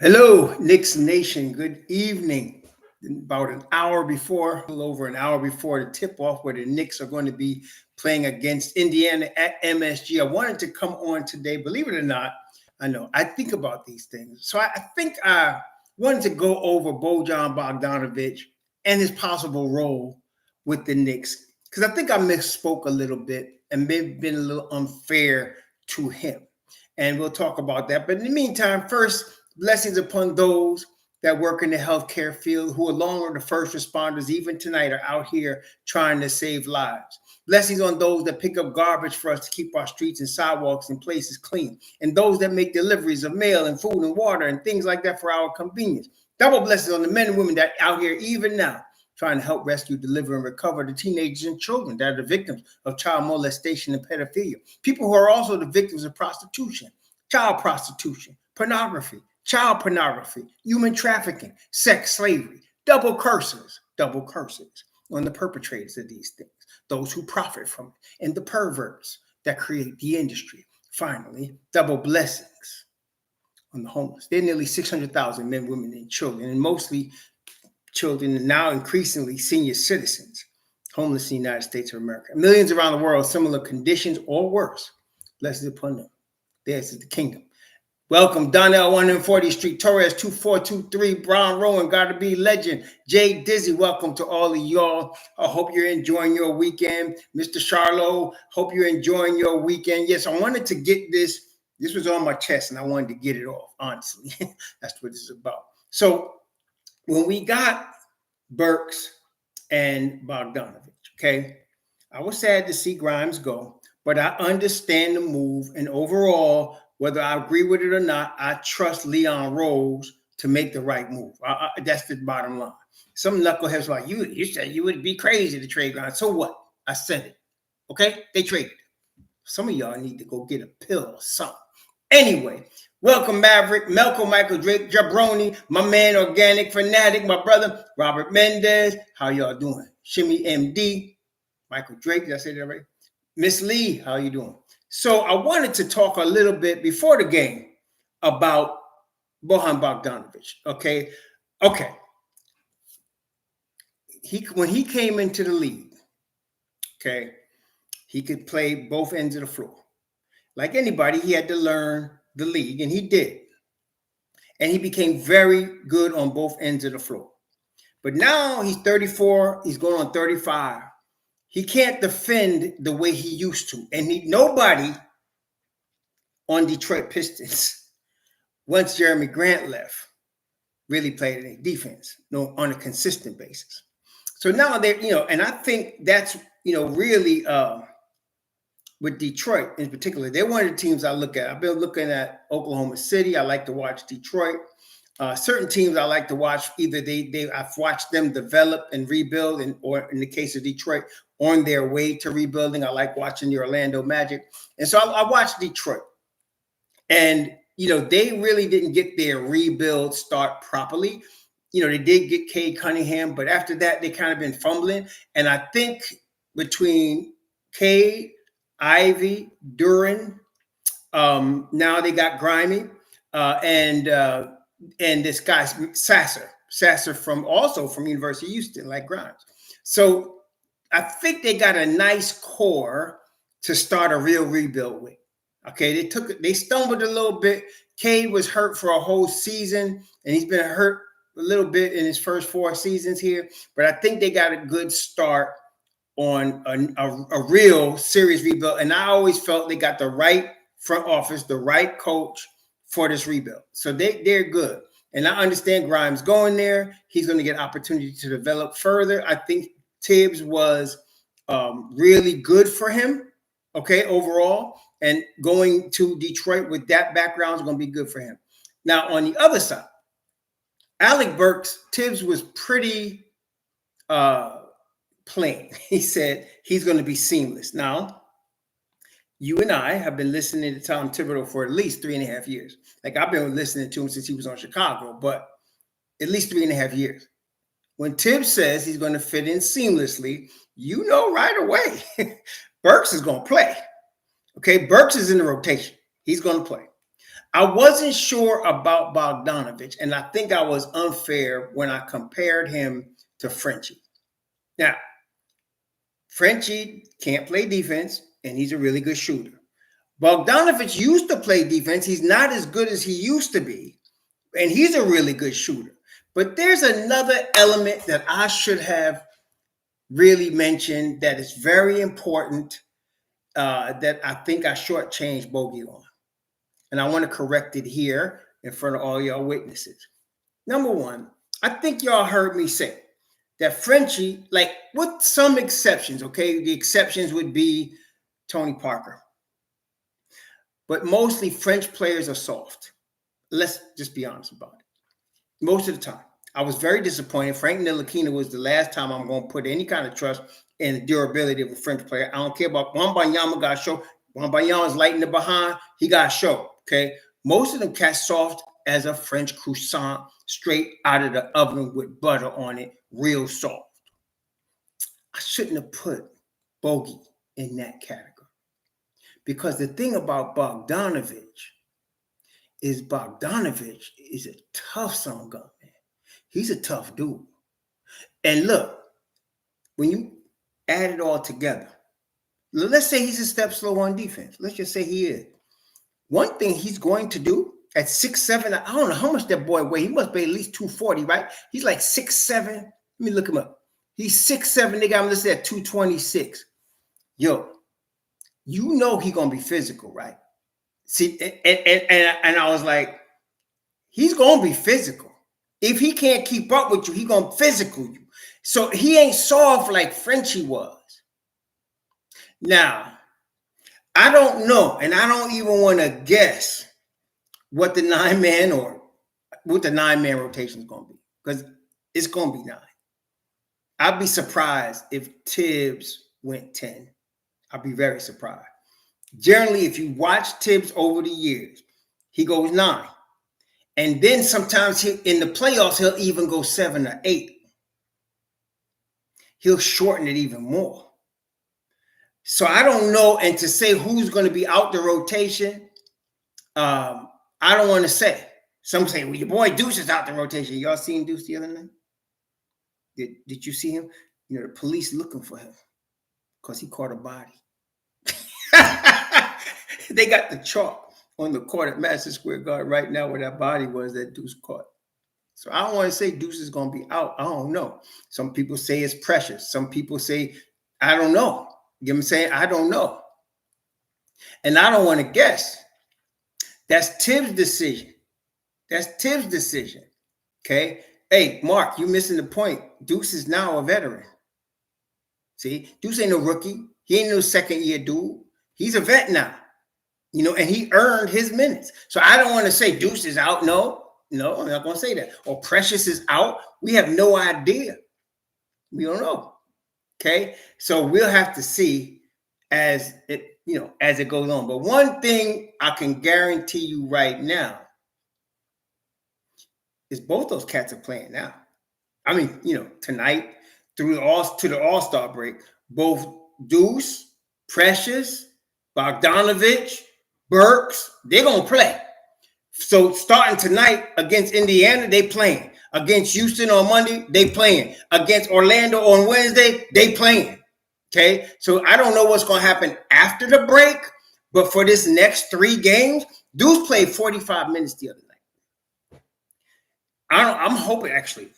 Hello, Knicks Nation. Good evening. About an hour before, a little over an hour before the tip off, where the Knicks are going to be playing against Indiana at MSG. I wanted to come on today. Believe it or not, I know I think about these things. So I think I wanted to go over Bojan Bogdanovic and his possible role with the Knicks because I think I misspoke a little bit and may have been a little unfair to him. And we'll talk about that. But in the meantime, first, blessings upon those that work in the healthcare field who, along with the first responders, even tonight, are out here trying to save lives. Blessings on those that pick up garbage for us to keep our streets and sidewalks and places clean, and those that make deliveries of mail and food and water and things like that for our convenience. Double blessings on the men and women that are out here even now trying to help rescue, deliver, and recover the teenagers and children that are the victims of child molestation and pedophilia. People who are also the victims of prostitution, child prostitution, pornography, child pornography, human trafficking, sex slavery, double curses on the perpetrators of these things, those who profit from it, and the perverts that create the industry. Finally, double blessings on the homeless. There are nearly 600,000 men, women, and children, and mostly children, and now increasingly senior citizens, homeless in the United States of America. Millions around the world, similar conditions or worse. Blessings upon them. Theirs is the kingdom. Welcome, Donnell, 140th Street, Torres, 2423, Brown Rowan, Gotta Be Legend, Jay Dizzy, welcome to all of y'all. I hope you're enjoying your weekend. Mr. Charlo, hope you're enjoying your weekend. Yes, I wanted to get this. This was on my chest, and I wanted to get it off, honestly. That's what this is about. So when we got Burks and Bogdanovic, okay, I was sad to see Grimes go, but I understand the move, and overall, whether I agree with it or not, I trust Leon Rose to make the right move. That's the bottom line. Some knuckleheads like, you said you would be crazy to trade Grimes. So what? I said it. Okay? They traded. Some of y'all need to go get a pill or something. Anyway, welcome Maverick, Melko, Michael Drake, Jabroni, my man Organic Fanatic, my brother Robert Mendez. How y'all doing? Shimmy MD, Michael Drake, did I say that right? Miss Lee, how you doing? So I wanted to talk a little bit before the game about Bojan Bogdanovic. Okay. When he came into the league, okay, he could play both ends of the floor. Like anybody, he had to learn the league, and he did. And he became very good on both ends of the floor. But now he's 34, he's going on 35. He can't defend the way he used to. And nobody on Detroit Pistons, once Jeremy Grant left, really played any defense, on a consistent basis. So now they're, and I think that's, really with Detroit in particular. They're one of the teams I look at. I've been looking at Oklahoma City. I like to watch Detroit. Certain teams I like to watch, either I've watched them develop and rebuild, or in the case of Detroit, on their way to rebuilding. I like watching the Orlando Magic. And so I watched Detroit. And, they really didn't get their rebuild start properly. They did get Cade Cunningham, but after that, they kind of been fumbling. And I think between Cade, Ivy, Duran, now they got Grimy, and this guy Sasser from University of Houston, like Grimes. So I think they got a nice core to start a real rebuild with. Okay, they stumbled a little bit. Cade was hurt for a whole season, and he's been hurt a little bit in his first 4 seasons here. But I think they got a good start on a real serious rebuild. And I always felt they got the right front office, the right coach for this rebuild. So they're good. And I understand Grimes going there. He's going to get opportunity to develop further. I think Tibbs was really good for him, okay, overall. And going to Detroit with that background is going to be good for him. Now, on the other side, Alec Burks, Tibbs was pretty plain. He said he's going to be seamless. Now, you and I have been listening to Tom Thibodeau for at least 3.5 years. Like, I've been listening to him since he was on Chicago, but at least 3.5 years. When Tibbs says he's going to fit in seamlessly, right away, Burks is going to play. Okay, Burks is in the rotation. He's going to play. I wasn't sure about Bogdanovic, and I think I was unfair when I compared him to Frenchie. Now, Frenchie can't play defense, and he's a really good shooter. Bogdanovic used to play defense. He's not as good as he used to be, and he's a really good shooter. But there's another element that I should have really mentioned that is very important that I think I shortchanged Bogy on. And I want to correct it here in front of all y'all witnesses. Number one, I think y'all heard me say that Frenchie, like with some exceptions, okay? The exceptions would be Tony Parker. But mostly French players are soft. Let's just be honest about it. Most of the time. I was very disappointed. Frank Ntilikina was the last time I'm going to put any kind of trust in the durability of a French player. I don't care about Wembanyama got show. Wembanyama is lighting the behind. He got show, okay? Most of them cast soft as a French croissant straight out of the oven with butter on it, real soft. I shouldn't have put Bogy in that category because the thing about Bogdanovic is a tough son gun, man. He's a tough dude. And look, when you add it all together, let's say he's a step slow on defense. Let's just say he is. One thing he's going to do at 6'7", I don't know how much that boy weighs. He must be at least 240, right? He's like 6'7". Let me look him up. He's 6'7". They got him listed at 226. Yo, you know he's going to be physical, right? See, and I was like, he's going to be physical. If he can't keep up with you, he's going to physical you. So he ain't soft like Frenchie was. Now, I don't know, and I don't even want to guess what the nine-man rotation is going to be, because it's going to be 9. I'd be surprised if Tibbs went 10. I'd be very surprised. Generally, if you watch Tibbs over the years, he goes 9. And then sometimes in the playoffs, he'll even go 7 or 8. He'll shorten it even more. So I don't know. And to say who's going to be out the rotation, I don't want to say. Some say, well, your boy Deuce is out the rotation. Y'all seen Deuce the other night? Did you see him? You know, the police looking for him because he caught a body. They got the chalk on the court at Madison Square Garden right now where that body was that Deuce caught. So I don't want to say Deuce is going to be out. I don't know. Some people say it's Precious. Some people say, I don't know. You know what I'm saying? I don't know. And I don't want to guess. That's Tibbs' decision. Okay? Hey, Mark, you missing the point. Deuce is now a veteran. See? Deuce ain't no rookie. He ain't no second-year dude. He's a vet now. You know, and he earned his minutes. So I don't want to say Deuce is out. No, I'm not going to say that. Or Precious is out. We have no idea. We don't know. Okay? So we'll have to see as it goes on. But one thing I can guarantee you right now is both those cats are playing now. I mean, tonight to the All-Star break, both Deuce, Precious, Bogdanovic, Burks, they're going to play. So starting tonight against Indiana, they playing. Against Houston on Monday, they playing. Against Orlando on Wednesday, they playing. Okay? So I don't know what's going to happen after the break, but for this next 3 games, Deuce played 45 minutes the other night. I'm hoping, actually,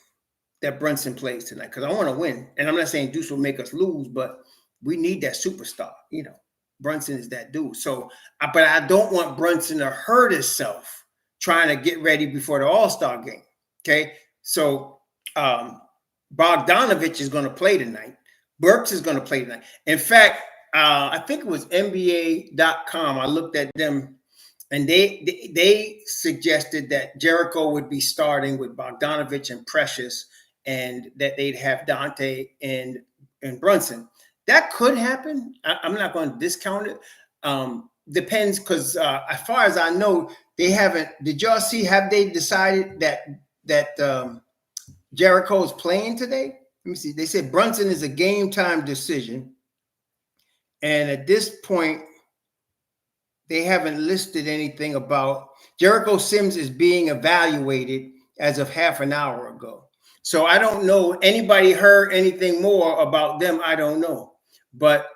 that Brunson plays tonight because I want to win. And I'm not saying Deuce will make us lose, but we need that superstar, Brunson is that dude. So, but I don't want Brunson to hurt himself trying to get ready before the All-Star game. Okay. So, Bogdanovic is going to play tonight. Burks is going to play tonight. In fact, I think it was NBA.com. I looked at them and they suggested that Jericho would be starting with Bogdanovic and Precious and that they'd have Dante and Brunson. That could happen. I'm not going to discount it. Depends because as far as I know, they haven't. Did y'all see? Have they decided that Jericho is playing today? Let me see. They said Brunson is a game time decision, and at this point, they haven't listed anything about Jericho Sims is being evaluated as of half an hour ago. So I don't know. Anybody heard anything more about them? I don't know. But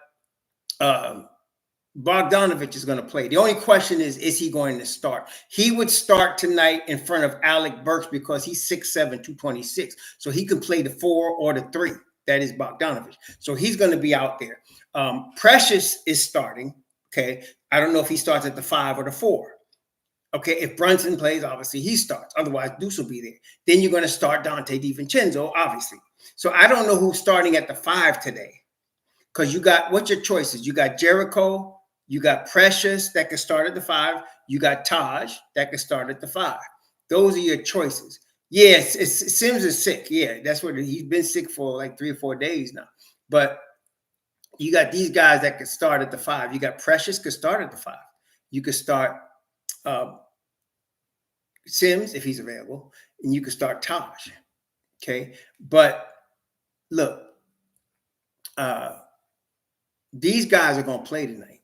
Bogdanovic is going to play. The only question is he going to start? He would start tonight in front of Alec Burks because he's 6'7", 226. So he can play the 4 or the 3. That is Bogdanovic. So he's going to be out there. Precious is starting. Okay. I don't know if he starts at the 5 or the 4. Okay. If Brunson plays, obviously he starts. Otherwise, Deuce will be there. Then you're going to start Dante DiVincenzo, obviously. So I don't know who's starting at the 5 today. Because you got, what's your choices? You got Jericho, you got Precious that can start at the 5. You got Taj that can start at the 5. Those are your choices. Yes, Sims is sick. Yeah, that's what he's been sick for like 3 or 4 days now. But you got these guys that can start at the 5. You got Precious could start at the 5. You could start Sims if he's available, and you could start Taj. Okay, but look, these guys are going to play tonight.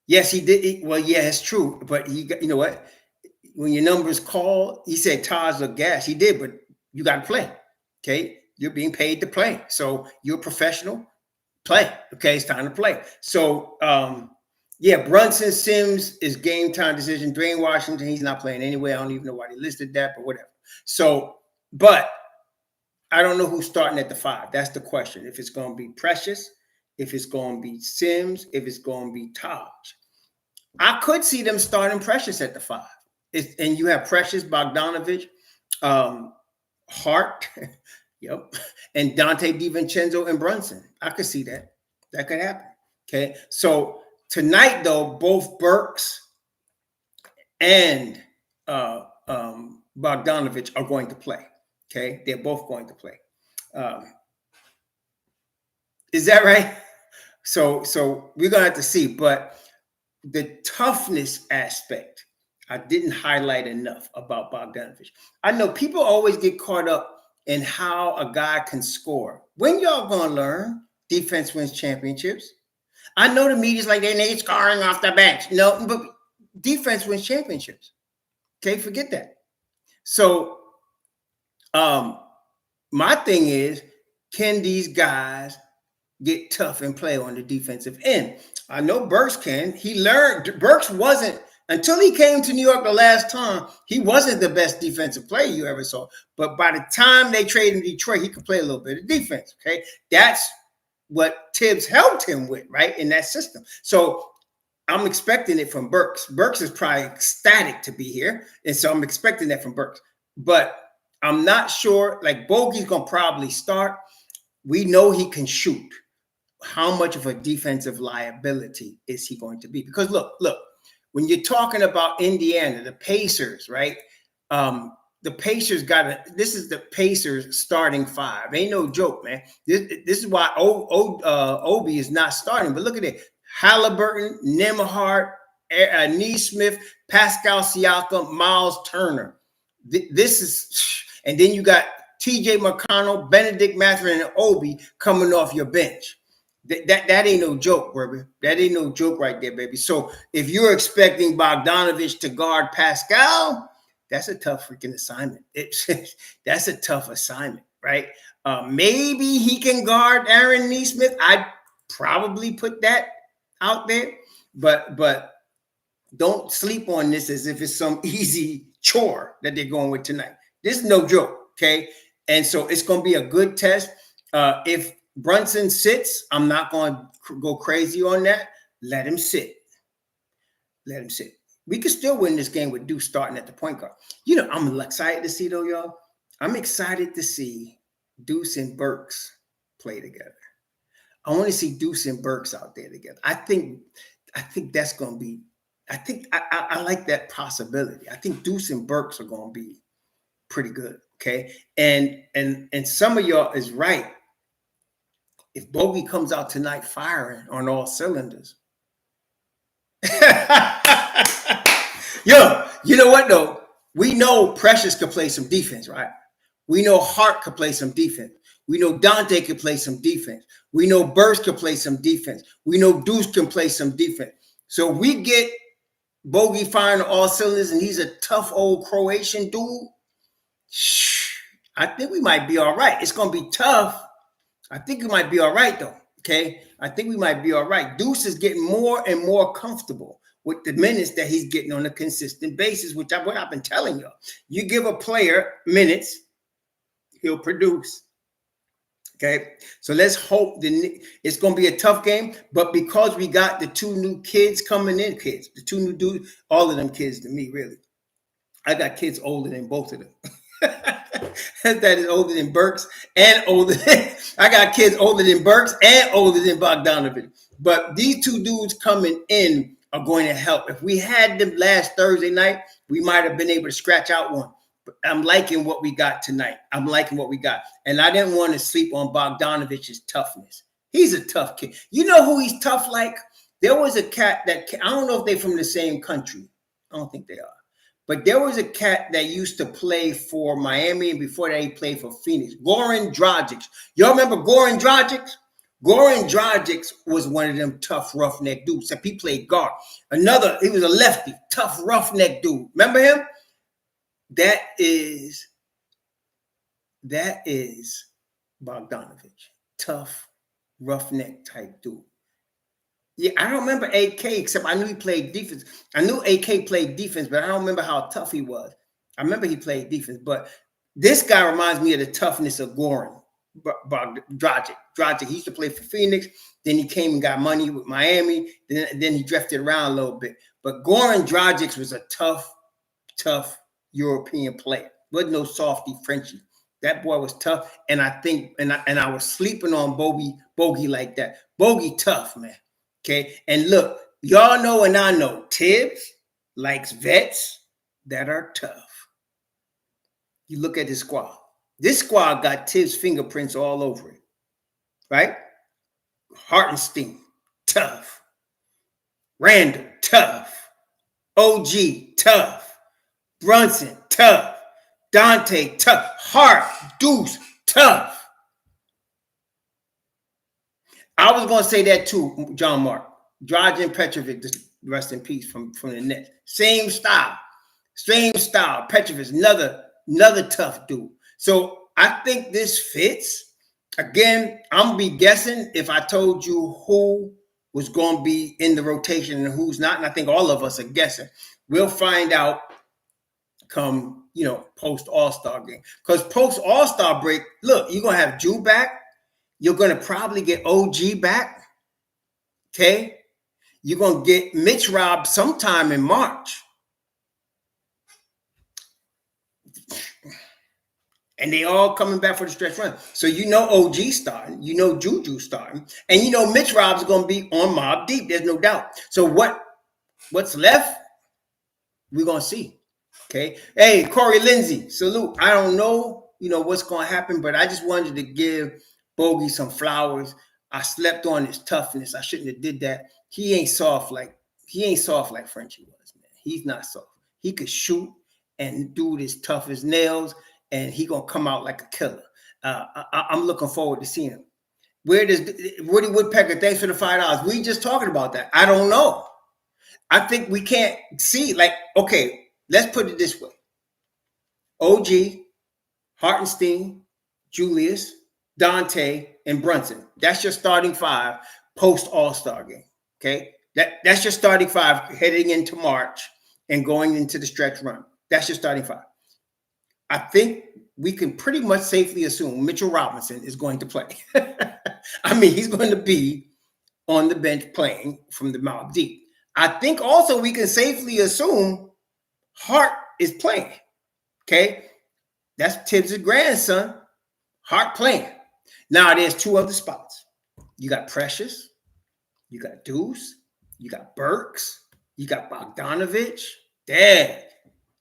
Yes, he did. Well, yeah, it's true. But he got, you know what? When your numbers call, he said Taj looked gas. He did, but you got to play. Okay, you're being paid to play, so you're a professional. Play. Okay, it's time to play. So, yeah, Brunson Sims is game time decision. Dwayne Washington, he's not playing anyway. I don't even know why they listed that, but whatever. So, but I don't know who's starting at the 5. That's the question. If it's going to be Precious, if it's going to be Sims, if it's going to be Taj. I could see them starting Precious at the 5. And you have Precious, Bogdanovic, Hart, yep, and Dante DiVincenzo and Brunson. I could see that. That could happen. Okay. So tonight, though, both Burks and Bogdanovic are going to play. Okay. They're both going to play. Is that right? So we're going to have to see. But the toughness aspect, I didn't highlight enough about Bogdanovic. I know people always get caught up in how a guy can score. When y'all going to learn defense wins championships? I know the media's like they need scoring off the bench. No, but defense wins championships. Okay, forget that. So my thing is, can these guys get tough and play on the defensive end? I know Burks can. He learned. Burks wasn't, until he came to New York the last time, he wasn't the best defensive player you ever saw. But by the time they traded in Detroit, he could play a little bit of defense. Okay, that's what Tibbs helped him with, right, in that system. So I'm expecting it from Burks. Burks is probably ecstatic to be here, and so I'm expecting that from Burks. But I'm not sure. Like Bogy's gonna probably start. We know he can shoot. How much of a defensive liability is he going to be? Because look, when you're talking about Indiana, the Pacers, right? The Pacers this is the Pacers starting 5. Ain't no joke, man. This is why Obi is not starting. But look at it. Halliburton, Nembhard, Nesmith, Pascal Siakam, Miles Turner. This is, and then you got TJ McConnell, Benedict Mathurin, and Obi coming off your bench. That ain't no joke, baby. That ain't no joke right there, baby. So if you're expecting Bogdanovic to guard Pascal, that's a tough freaking assignment. That's a tough assignment, right? Maybe he can guard Aaron Nesmith. I'd probably put that out there, but don't sleep on this as if it's some easy chore that they're going with tonight. This is no joke, okay? And so it's going to be a good test. If Brunson sits, I'm not going to go crazy on that. Let him sit. Let him sit. We could still win this game with Deuce starting at the point guard. You know, I'm excited to see, though, y'all. I'm excited to see Deuce and Burks play together. I want to see Deuce and Burks out there together. I think that's going to be, I like that possibility. I think Deuce and Burks are going to be pretty good, okay? And some of y'all is right. If Bogy comes out tonight firing on all cylinders. Yo, you know what, though? We know Precious could play some defense, right? We know Hart could play some defense. We know Dante could play some defense. We know Burks could play some defense. We know Deuce can play some defense. So we get Bogy firing all cylinders, and he's a tough old Croatian dude. I think we might be all right. It's going to be tough. I think we might be all right, though. Okay? I think we might be all right. Deuce is getting more and more comfortable with the minutes that he's getting on a consistent basis, which what I've been telling you. You give a player minutes, he'll produce. Okay, so let's hope it's going to be a tough game. But because we got the two new kids coming in, the two new dudes, all of them kids to me, really. I got kids older than both of them. That is older than Burks and older than, I got kids older than Burks and older than Bogdanovic. But these two dudes coming in are going to help. If we had them last Thursday night, we might have been able to scratch out one. But I'm liking what we got tonight. I'm liking what we got. And I didn't want to sleep on Bogdanovic's toughness. He's a tough kid. You know who he's tough like? There was a cat that, I don't know if they're from the same country. I don't think they are. But there was a cat that used to play for Miami, and before that he played for Phoenix. Goran Dragic. Y'all remember Goran Dragic? Goran Dragic was one of them tough roughneck dudes. Except he played guard. He was a lefty, tough roughneck dude. Remember him? That is Bogdanovic. Tough, roughneck type dude. Yeah, I don't remember AK, except I knew he played defense. I knew AK played defense, but I don't remember how tough he was. I remember he played defense, but this guy reminds me of the toughness of Goran Dragic. Dragic, he used to play for Phoenix. Then he came and got money with Miami. Then he drifted around a little bit. But Goran Dragic was a tough European player. Wasn't no softy Frenchie. That boy was tough. And I think, and I was sleeping on Bogy like that. Bogy tough, man. Okay. And look, y'all know and I know Tibbs likes vets that are tough. You look at this squad. This squad got Tibbs' fingerprints all over it. Right? Hartenstein, tough. Randall, tough. OG, tough. Brunson, tough. Dante, tough. Hart, Deuce, tough. I was going to say that too, John Mark. Dragan Petrovic, rest in peace, from the Nets. Same style. Petrovic, another tough dude. So I think this fits. Again, I'm going to be guessing if I told you who was going to be in the rotation and who's not. And I think all of us are guessing. We'll find out come, post All-Star game. Because post All-Star break, look, you're going to have Drew back. You're going to probably get OG back. Okay? You're going to get Mitch Rob sometime in March. And they all coming back for the stretch run. So OG starting. Juju starting. And Mitch Rob's going to be on Mobb Deep. There's no doubt. So what's left? We're going to see. Okay. Hey, Corey Lindsay, salute. I don't know, what's going to happen, but I just wanted to give Bogy some flowers. I slept on his toughness. I shouldn't have did that. He ain't soft like Frenchie was, man. He's not soft. He could shoot and do this tough as nails, and he gonna come out like a killer. I'm looking forward to seeing him. Where does Woody Woodpecker? Thanks for the $5. We just talking about that. I don't know. I think we can't see. Okay, let's put it this way: OG, Hartenstein, Julius, Dante, and Brunson. That's your starting five post All-Star game. Okay, that's your starting five heading into March and going into the stretch run. That's your starting five. I think we can pretty much safely assume Mitchell Robinson is going to play. I mean, he's going to be on the bench playing from the Mobb Deep. I think also we can safely assume Hart is playing. Okay, that's Tibbs' grandson. Hart playing. Now there's two other spots. You got Precious, you got Deuce, you got Burks, you got Bogdanovic. Dad,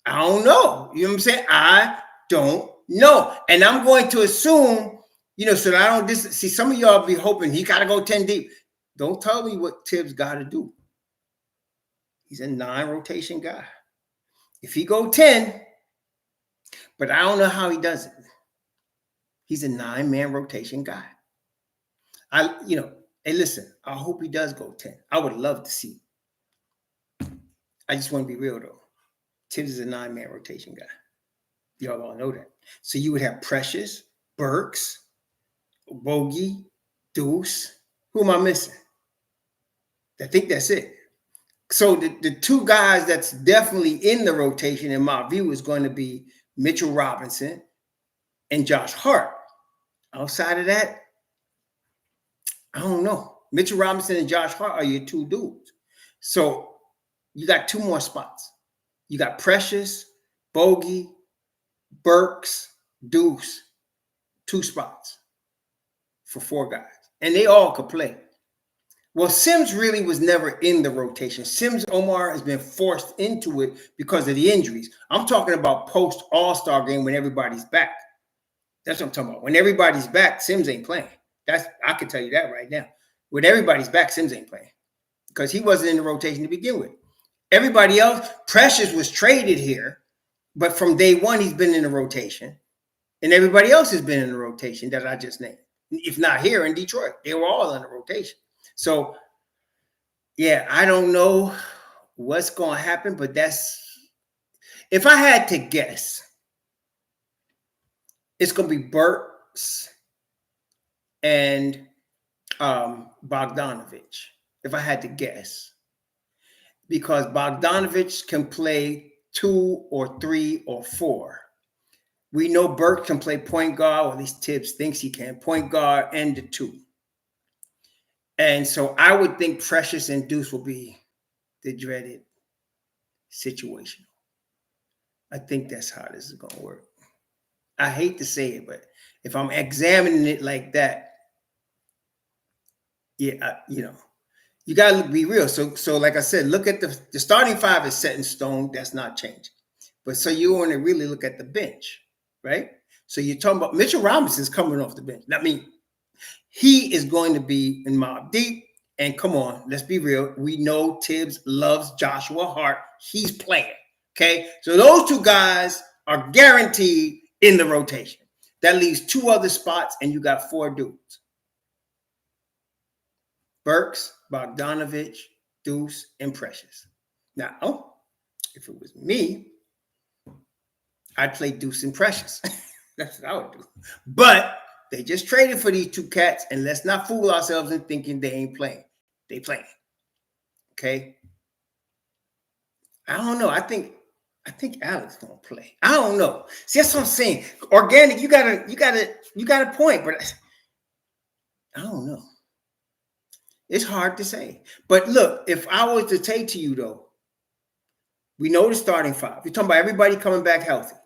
I don't know. You know what I'm saying? I don't know. And I'm going to assume, so that I don't see some of y'all be hoping he got to go 10 deep. Don't tell me what Tibbs got to do. He's a 9 rotation guy. If he go 10, but I don't know how he does it. He's a 9-man rotation guy. Hey, listen, I hope he does go 10. I would love to see. I just want to be real though. Tibbs is a 9-man rotation guy. Y'all all know that. So you would have Precious, Burks, Bogy, Deuce. Who am I missing? I think that's it. So the two guys that's definitely in the rotation, in my view, is going to be Mitchell Robinson and Josh Hart. Outside of that, I don't know. Mitchell Robinson and Josh Hart are your two dudes. So you got two more spots. You got Precious, Bogy, Burks, Deuce, 2 spots for 4 guys. And they all could play. Well, Sims really was never in the rotation. Sims Omar has been forced into it because of the injuries. I'm talking about post All-Star game when everybody's back. That's what I'm talking about. When everybody's back, Sims ain't playing. I can tell you that right now. When everybody's back, Sims ain't playing because he wasn't in the rotation to begin with. Everybody else, Precious was traded here, but from day one, he's been in the rotation. And everybody else has been in the rotation that I just named. If not here in Detroit, they were all in the rotation. So, yeah, I don't know what's going to happen, but if I had to guess, it's going to be Burks and Bogdanovic, if I had to guess. Because Bogdanovic can play 2 or 3 or 4. We know Burke can play point guard, or at least Tibbs thinks he can, point guard and the 2. And so I would think Precious and Deuce will be the dreaded situation. I think that's how this is going to work. I hate to say it, but if I'm examining it like that, yeah, you got to be real. So like I said, look at the starting 5 is set in stone. That's not changing. But so you want to really look at the bench, right? So you're talking about Mitchell Robinson's coming off the bench. I mean, he is going to be in Mobb Deep. And come on, let's be real. We know Tibbs loves Joshua Hart. He's playing, okay? So those 2 guys are guaranteed in the rotation. That leaves 2 other spots, and you got 4 dudes. Burks, Bogdanovic, Deuce, and Precious. Now, if it was me, I'd play Deuce and Precious. That's what I would do. But they just traded for these 2 cats, and let's not fool ourselves in thinking they ain't playing. They playing. Okay? I don't know. I think Alex gonna play. I don't know. See, that's what I'm saying. Organic, you got a point, but I don't know. It's hard to say. But look, if I was to say to you, though, we know the starting 5. You're talking about everybody coming back healthy.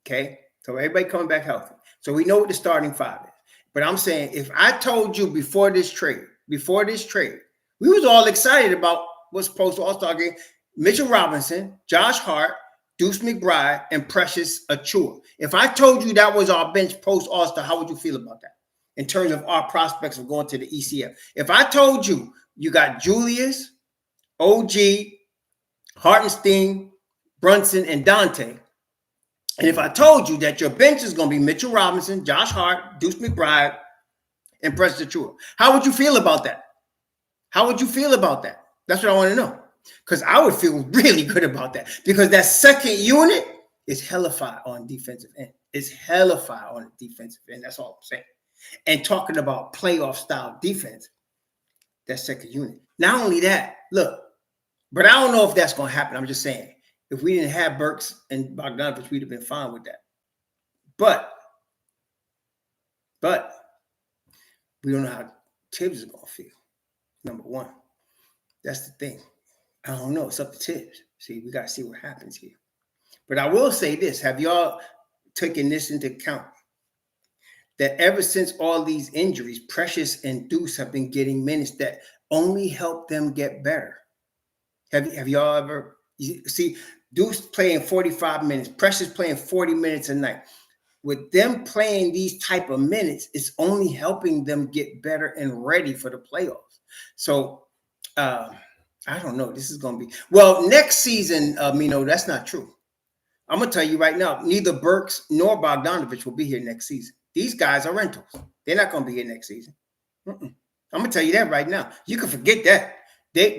Okay? So everybody coming back healthy. So we know what the starting 5 is. But I'm saying, if I told you before this trade, we was all excited about what's post All-Star game. Mitchell Robinson, Josh Hart, Deuce McBride, and Precious Achiuwa. If I told you that was our bench post All-Star, how would you feel about that? In terms of our prospects of going to the ECF. If I told you got Julius, OG, Hartenstein, Brunson, and Dante, and if I told you that your bench is going to be Mitchell Robinson, Josh Hart, Deuce McBride, and Precious Achiuwa, how would you feel about that? How would you feel about that? That's what I want to know. Because I would feel really good about that. Because that second unit is hellified on defensive end. It's hellified on the defensive end. That's all I'm saying. And talking about playoff style defense, that second unit. Not only that, look, but I don't know if that's going to happen. I'm just saying, if we didn't have Burks and Bogdanovic, we'd have been fine with that. But we don't know how Tibbs is going to feel. Number one. That's the thing. I don't know. It's up to Tibbs. See, we got to see what happens here. But I will say this. Have y'all taken this into account? That ever since all these injuries, Precious and Deuce have been getting minutes that only help them get better. Have y'all ever see Deuce playing 45 minutes, Precious playing 40 minutes a night? With them playing these type of minutes, it's only helping them get better and ready for the playoffs. So I don't know. This is going to be well next season. Mino, that's not true. I'm gonna tell you right now. Neither Burks nor Bogdanovic will be here next season. These guys are rentals. They're not going to be here next season. I'm going to tell you that right now. You can forget that.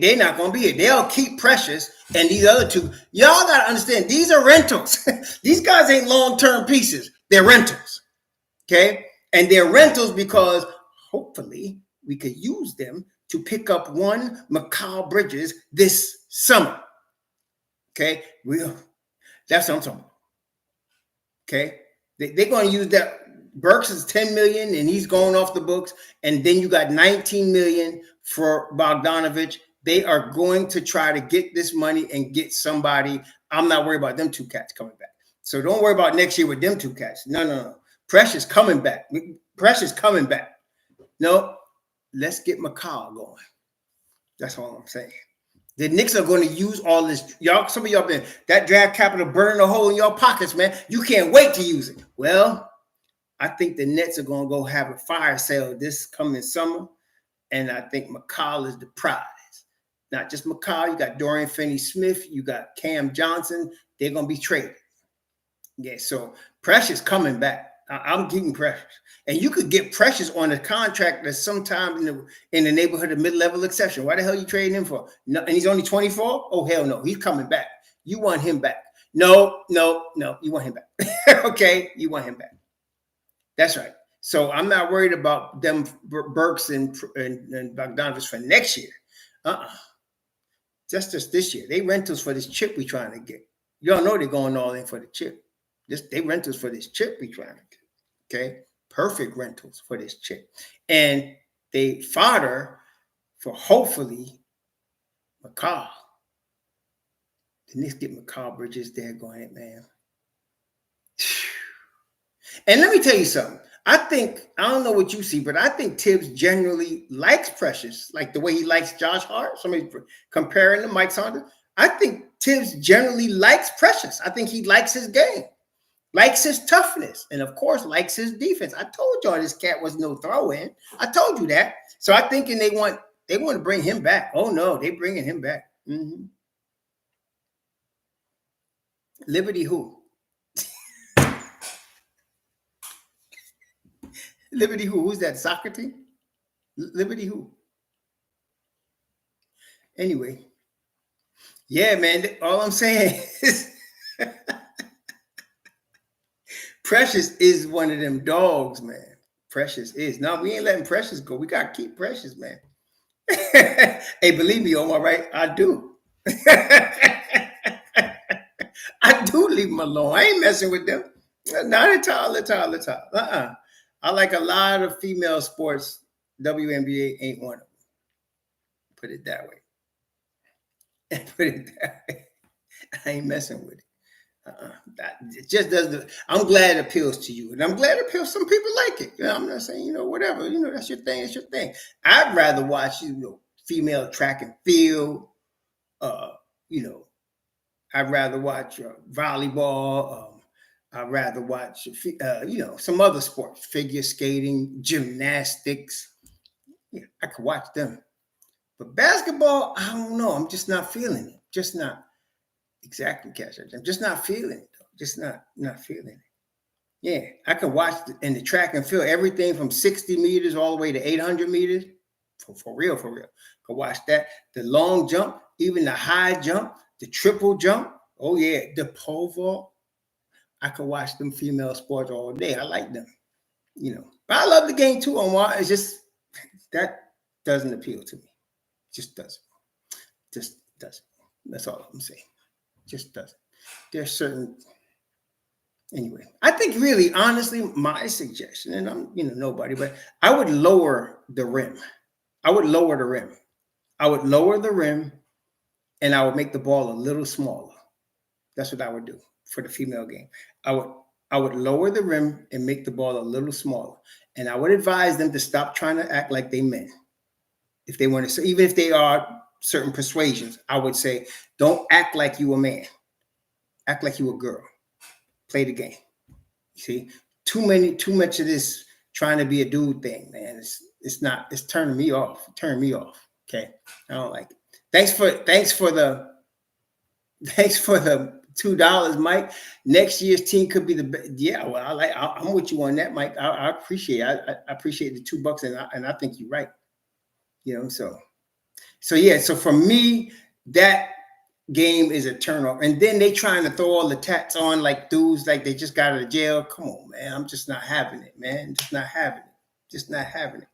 They're not going to be here. They'll keep Precious and these other two. Y'all got to understand, these are rentals. These guys ain't long-term pieces. They're rentals. Okay? And they're rentals because hopefully we could use them to pick up one Mikal Bridges this summer. Okay? That's what I'm talking about. Okay? They're going to use that. Burks is 10 million and he's going off the books. And then you got 19 million for Bogdanovic. They are going to try to get this money and get somebody. I'm not worried about them two cats coming back. So don't worry about next year with them two cats. No. Precious coming back. Precious coming back. No, let's get Mikal going. That's all I'm saying. The Knicks are going to use all this. Y'all, some of y'all been that draft capital burning a hole in your pockets, man. You can't wait to use it. Well, I think the Nets are going to go have a fire sale this coming summer. And I think Mikal is the prize. Not just Mikal. You got Dorian Finney-Smith. You got Cam Johnson. They're going to be traded. Yeah, so Precious coming back. I'm getting Precious. And you could get Precious on a contract that's sometime in the neighborhood of mid-level exception. Why the hell are you trading him for? No, and he's only 24? Oh, hell no. He's coming back. You want him back. No. You want him back. Okay, you want him back. That's right. So I'm not worried about them Burks and Bogdanovic for next year. Just this year. They rentals for this chip we trying to get. Y'all know they're going all in for the chip. They rentals for this chip we trying to get. Okay? Perfect rentals for this chip. And they fodder for hopefully Mikal. The Knicks get Mikal Bridges there going, man. And let me tell you something. I don't know what you see, but I think Tibbs generally likes Precious, like the way he likes Josh Hart. Somebody comparing to Mike Saunders. I think Tibbs generally likes Precious. I think he likes his game, likes his toughness, and of course, likes his defense. I told y'all this cat was no throw-in. I told you that. So I'm thinking they want to bring him back. Oh no, they're bringing him back. Mm-hmm. Liberty who? Liberty who? Who's that? Soccer team? Liberty who? Anyway. Yeah, man. All I'm saying is Precious is one of them dogs, man. Precious is. No, we ain't letting Precious go. We got to keep Precious, man. Hey, believe me, Omar, right? I do. I do leave them alone. I ain't messing with them. Not at all. I like a lot of female sports. WNBA ain't one of them. Put it that way. I ain't messing with it. It just doesn't. I'm glad it appeals to you, and I'm glad it appeals. Some people like it. I'm not saying whatever. That's your thing. It's your thing. I'd rather watch female track and field. I'd rather watch volleyball. I'd rather watch, some other sports, figure skating, gymnastics. Yeah, I could watch them. But basketball, I don't know. I'm just not feeling it. Just not exactly, Cash. I'm just not feeling it, though. Just not feeling it. Yeah, I could watch in the track and field everything from 60 meters all the way to 800 meters. For real. Could watch that. The long jump, even the high jump, the triple jump. Oh, yeah, the pole vault. I could watch them female sports all day. I like them, But I love the game too, Omar. It's just that doesn't appeal to me. Just doesn't. That's all I'm saying. Just doesn't. There's certain. Anyway, I think really, honestly, my suggestion, and I'm nobody, but I would lower the rim. I would lower the rim, and I would make the ball a little smaller. That's what I would do for the female game. I would lower the rim and make the ball a little smaller. And I would advise them to stop trying to act like they men. If they want to, so even if they are certain persuasions, I would say, don't act like you a man. Act like you a girl. Play the game. See, too much of this trying to be a dude thing, man. It's turning me off. Okay. I don't like it. Thanks for the $2, Mike. Next year's team could be the best. Yeah, well, I'm with you on that, Mike. I appreciate it. I appreciate the $2, and I think you're right. So So yeah, so for me, that game is a turnoff. And then they trying to throw all the tats on like dudes like they just got out of jail. Come on, man. I'm just not having it, man. Just not having it. Just not having it.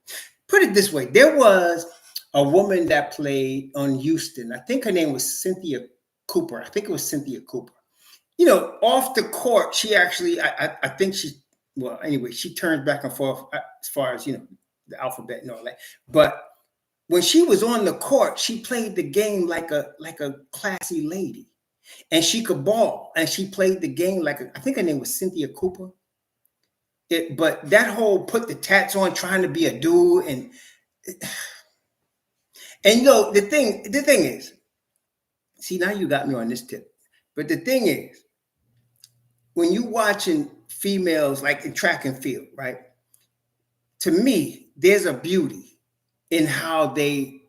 Put it this way: there was a woman that played on Houston. I think her name was Cynthia Cooper. I think it was Cynthia Cooper. You know, off the court, she actually, I think she, well, anyway, she turns back and forth as far as, you know, the alphabet and all that. But when she was on the court, she played the game like a classy lady, and she could ball, and she played the game like I think her name was Cynthia Cooper. But that whole put the tats on, trying to be a dude, and you know the thing is, see, now you got me on this tip, but the thing is, when you watching females like in track and field, right? To me, there's a beauty in how they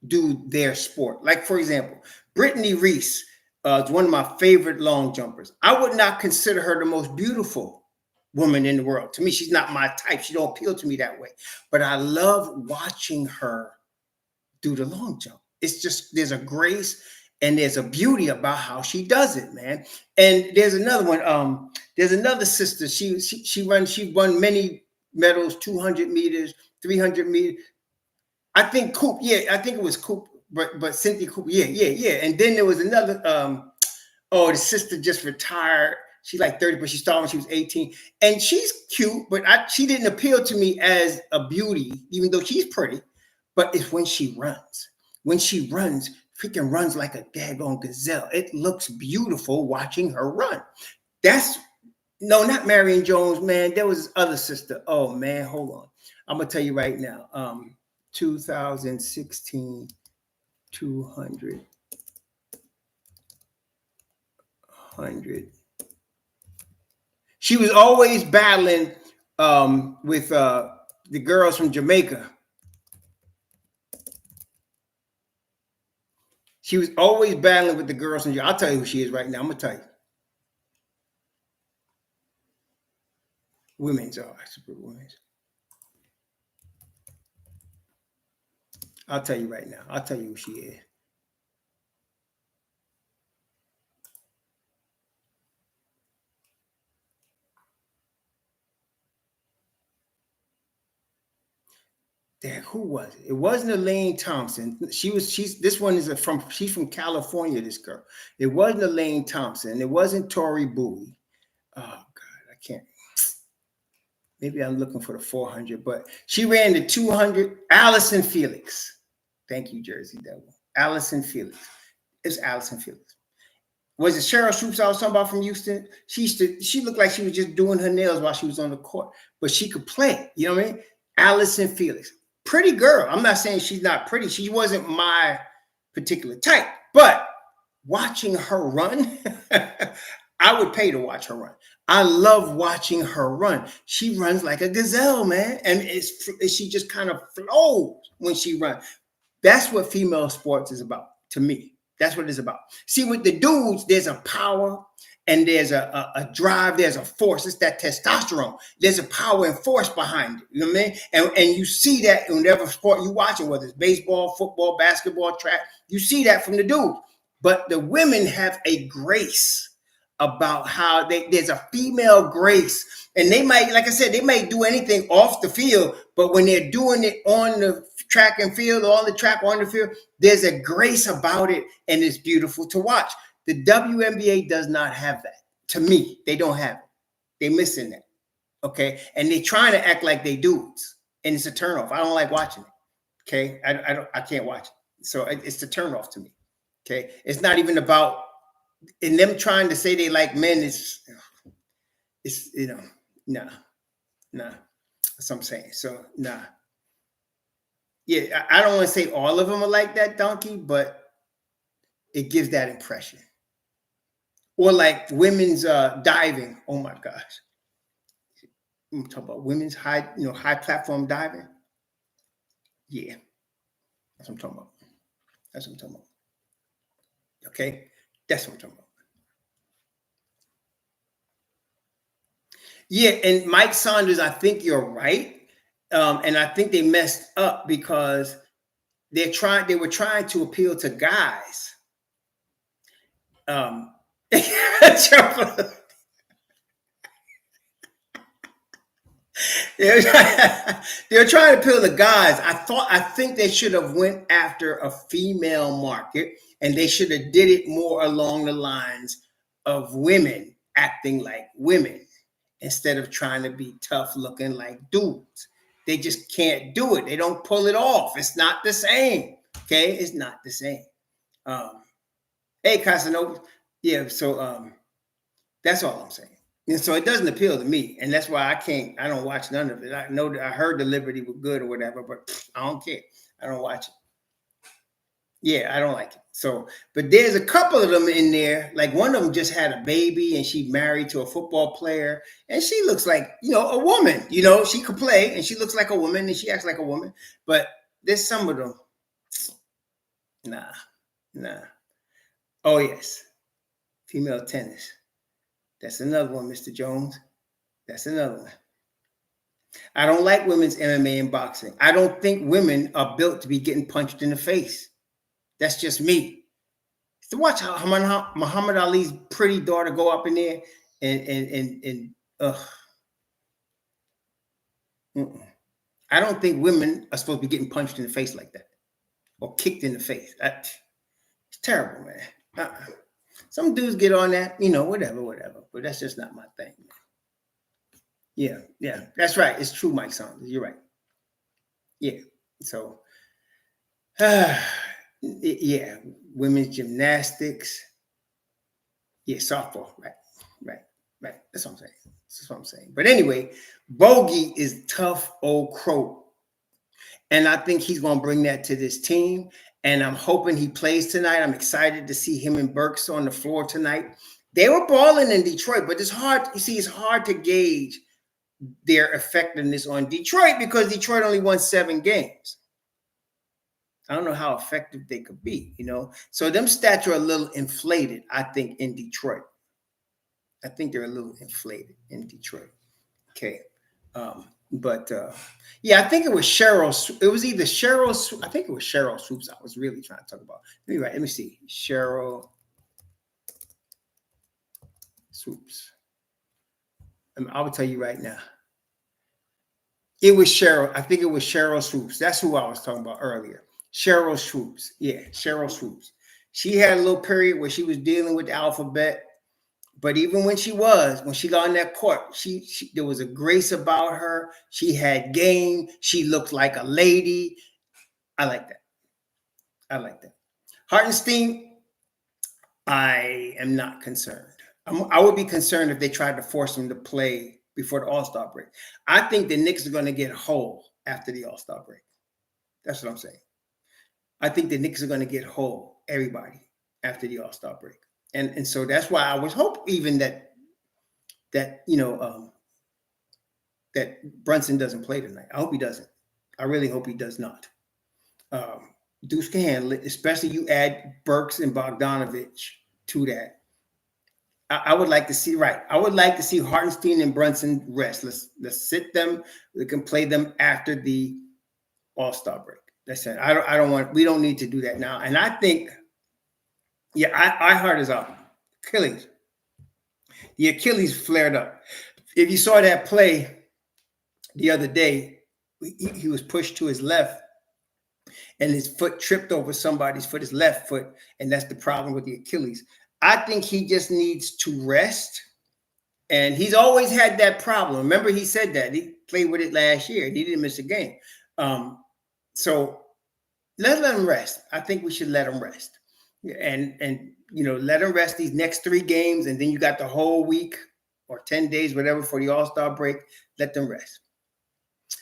do their sport. Like, for example, Brittany Reese is one of my favorite long jumpers. I would not consider her the most beautiful woman in the world. To me, she's not my type. She don't appeal to me that way. But I love watching her do the long jump. It's just, there's a grace and there's a beauty about how she does it, man. And there's another one. There's another sister. She won many medals, 200 meters, 300 meters. I think Coop, yeah, I think it was Coop, but Cynthia Coop, yeah. And then there was another, the sister just retired. She's like 30, but she started when she was 18. And she's cute, but she didn't appeal to me as a beauty, even though she's pretty. But it's when she runs. When she runs, freaking runs like a daggone gazelle. It looks beautiful watching her run. No, not Marion Jones, man. There was this other sister. Oh, man, hold on. I'm going to tell you right now. 2016, 200, 100. She was always battling with the girls from Jamaica. She was always battling with the girls from Jamaica. I'll tell you who she is right now. I'm going to tell you. Women's, super women's. I'll tell you right now. I'll tell you who she is. Damn, who was it? It wasn't Elaine Thompson. This one is she's from California, this girl. It wasn't Elaine Thompson. It wasn't Tori Bowie. Oh God, I can't. Maybe I'm looking for the 400, but she ran the 200. Allison Felix. Thank you, Jersey Devil. Allison Felix. It's Allison Felix. Was it Cheryl Swoops I was talking about from Houston? She looked like she was just doing her nails while she was on the court, but she could play. You know what I mean? Allison Felix. Pretty girl. I'm not saying she's not pretty. She wasn't my particular type, but watching her run, I would pay to watch her run. I love watching her run. She runs like a gazelle, man. And she just kind of flows when she runs. That's what female sports is about to me. That's what it's about. See, with the dudes, there's a power and there's a drive, there's a force. It's that testosterone. There's a power and force behind it. You know what I mean? And you see that in whatever sport you watching, whether it's baseball, football, basketball, track, you see that from the dudes. But the women have a grace about how there's a female grace. And they might, like I said, they might do anything off the field, but when they're doing it on the track and field, or on the track, or on the field, there's a grace about it, and it's beautiful to watch. The WNBA does not have that. To me, they don't have it. They're missing that. Okay, and they're trying to act like they dudes, and it's a turnoff. I don't like watching it. Okay, I can't watch it. So it's a turnoff to me. Okay, it's not even about in them trying to say they like men. It's nah. That's what I'm saying. So nah. Yeah, I don't want to say all of them are like that, Donkey, but it gives that impression. Or like women's diving. Oh my gosh. I'm talking about women's high platform diving. Yeah. That's what I'm talking about. Okay? That's what I'm talking about. Yeah, and Mike Saunders, I think you're right. And I think they messed up because They were trying to appeal to guys. They were trying to appeal to guys. I think they should have went after a female market, and they should have did it more along the lines of women acting like women instead of trying to be tough looking like dudes. They just can't do it. They don't pull it off. It's not the same. Okay, it's not the same. Hey, Casanova. Yeah, so that's all I'm saying. And so it doesn't appeal to me, and that's why I don't watch none of it. I know that I heard the Liberty was good or whatever, but I don't care. I don't watch it. Yeah, I don't like it. So, but there's a couple of them in there. Like one of them just had a baby, and she married to a football player, and she looks like a woman. She could play, and she looks like a woman, and she acts like a woman. But there's some of them. Nah. Oh yes, female tennis. That's another one, Mr. Jones. That's another one. I don't like women's MMA and boxing. I don't think women are built to be getting punched in the face. That's just me. To watch how Muhammad Ali's pretty daughter go up in there and I don't think women are supposed to be getting punched in the face like that or kicked in the face. It's terrible, man. Some dudes get on that, whatever. But that's just not my thing. Yeah, that's right. It's true, Mike Saunders. You're right. Yeah. So, yeah, women's gymnastics. Yeah, softball. Right. That's what I'm saying. But anyway, Bogy is tough old crow. And I think he's going to bring that to this team. And I'm hoping he plays tonight. I'm excited to see him and Burks on the floor tonight. They were balling in Detroit, but it's hard. You see, it's hard to gauge their effectiveness on Detroit because Detroit only won 7 games. I don't know how effective they could be, So them stats are a little inflated, I think, in Detroit. I think they're a little inflated in Detroit. Okay. But yeah, I think it was Cheryl. It was either Cheryl. I think it was Cheryl Swoops. I was really trying to talk about. Let me see. Cheryl Swoops. I will tell you right now. It was Cheryl. I think it was Cheryl Swoops. That's who I was talking about earlier. Cheryl Swoops. Yeah, Cheryl Swoops. She had a little period where she was dealing with the alphabet. But even when she got on that court, she there was a grace about her. She had game. She looked like a lady. I like that. Hartenstein, I am not concerned. I would be concerned if they tried to force him to play before the All-Star break. I think the Knicks are going to get whole after the All-Star break. That's what I'm saying. I think the Knicks are going to get whole, everybody, after the All-Star break. And so that's why I was hoping even that that Brunson doesn't play tonight. I hope he doesn't. I really hope he does not. Deuce can handle it, especially you add Burks and Bogdanovic to that. I would like to see I would like to see Hartenstein and Brunson rest. Let's sit them. We can play them after the All-Star break. That's it. I don't want. We don't need to do that now. And I think. Yeah, I heart is out. Achilles. The Achilles flared up. If you saw that play the other day, he was pushed to his left and his foot tripped over somebody's foot, his left foot, and that's the problem with the Achilles. I think he just needs to rest, and he's always had that problem. Remember, he said that. He played with it last year. He didn't miss a game. So let him rest. I think we should let him rest. And let him rest these next 3 games, and then you got the whole week or 10 days, whatever, for the All-Star break. Let them rest.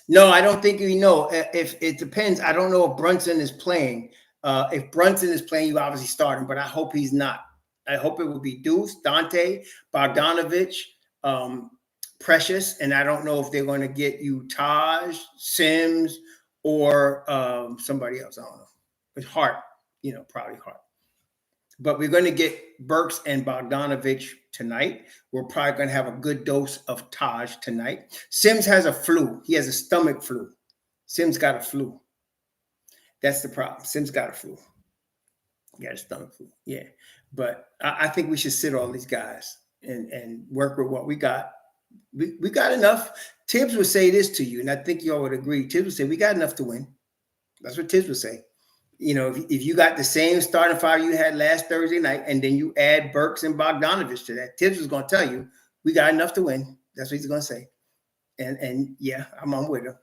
No, I don't think we know. If it depends, I don't know if Brunson is playing. If Brunson is playing, you obviously start him, but I hope he's not. I hope it will be Deuce, Dante, Bogdanovic, Precious, and I don't know if they're going to get you Taj, Sims, or somebody else. I don't know. It's Hart, probably Hart. But we're going to get Burks and Bogdanovic tonight. We're probably going to have a good dose of Taj tonight. Sims has a flu. He has a stomach flu. Sims got a flu. That's the problem. Sims got a flu. He got a stomach flu. Yeah. But I think we should sit all these guys and work with what we got. We got enough. Tibbs would say this to you, and I think y'all would agree. Tibbs would say, we got enough to win. That's what Tibbs would say. You know, if you got the same starting five you had last Thursday night, and then you add Burks and Bogdanovic to that, Tibbs was going to tell you, we got enough to win. That's what he's going to say. And yeah, I'm on with him.